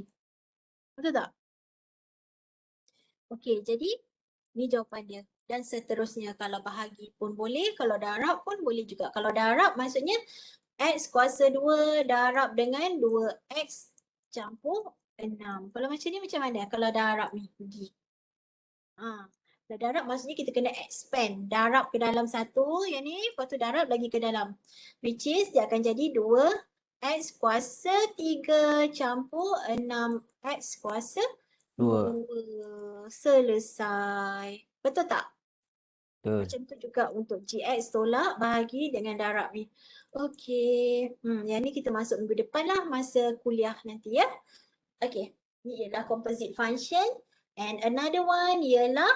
Betul tak? Okey, jadi ni jawapan dia. Dan seterusnya kalau bahagi pun boleh. Kalau darab pun boleh juga. Kalau darab maksudnya x kuasa 2 darab dengan 2x campur 6. Kalau macam ni macam mana? Kalau darab ni pergi. Darab maksudnya kita kena expand. Darab ke dalam satu yang ni. Lepas tu darab lagi ke dalam. Which is dia akan jadi 2x kuasa 3 campur 6x kuasa 2. Selesai. Betul tak? Betul. Macam tu juga untuk gx tolak bahagi dengan darab ni. Okey. Yang ni kita masuk minggu depan lah masa kuliah nanti ya. Okey. Ni ialah composite function. And another one ialah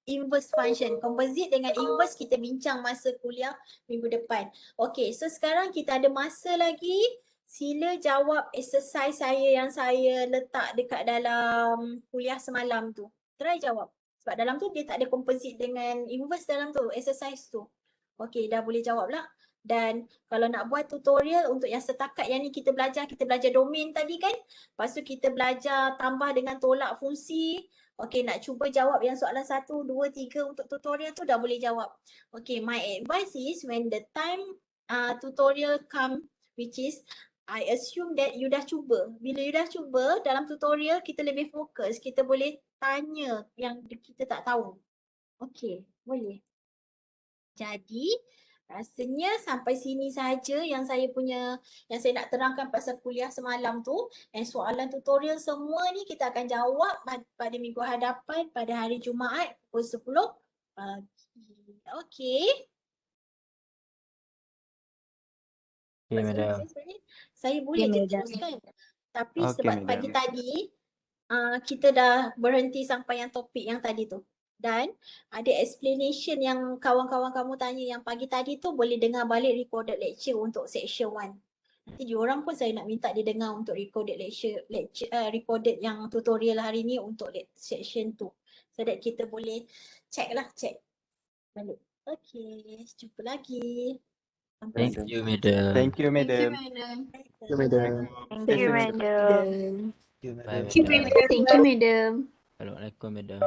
inverse function. Composite dengan inverse kita bincang masa kuliah minggu depan. Okay, so sekarang kita ada masa lagi. Sila jawab exercise saya yang saya letak dekat dalam kuliah semalam tu. Try jawab. Sebab dalam tu dia tak ada composite dengan inverse dalam tu, exercise tu. Okay, dah boleh jawab lah. Dan kalau nak buat tutorial untuk yang setakat yang ni kita belajar domain tadi kan. Lepas tu kita belajar tambah dengan tolak fungsi. Okay, nak cuba jawab yang soalan 1, 2, 3 untuk tutorial tu dah boleh jawab. Okay, my advice is when the time tutorial come, which is I assume that you dah cuba. Bila you dah cuba, dalam tutorial kita lebih fokus. Kita boleh tanya yang kita tak tahu. Okay, boleh. Jadi, rasanya sampai sini saja yang saya nak terangkan pasal kuliah semalam tu. Dan soalan tutorial semua ni kita akan jawab pada minggu hadapan pada hari Jumaat pukul 10 pagi. Okey. Okay, madam. Saya boleh je madam. teruskan. Tapi Okey, sebab madam. pagi tadi kita dah berhenti sampai yang topik yang tadi tu. Dan ada explanation yang kawan-kawan kamu tanya yang pagi tadi tu boleh dengar balik recorded lecture untuk section 1. Nanti diorang pun saya nak minta dia dengar untuk recorded lecture recorded yang tutorial hari ni untuk section 2. So that kita boleh check balik. Okay, jumpa lagi. Sampai Thank you, madam. Thank you, Thank you, madam. madam. Thank you, madam. Thank you, madam. Bye, Thank you, madam. madam. Thank you, madam. Assalamualaikum, madam.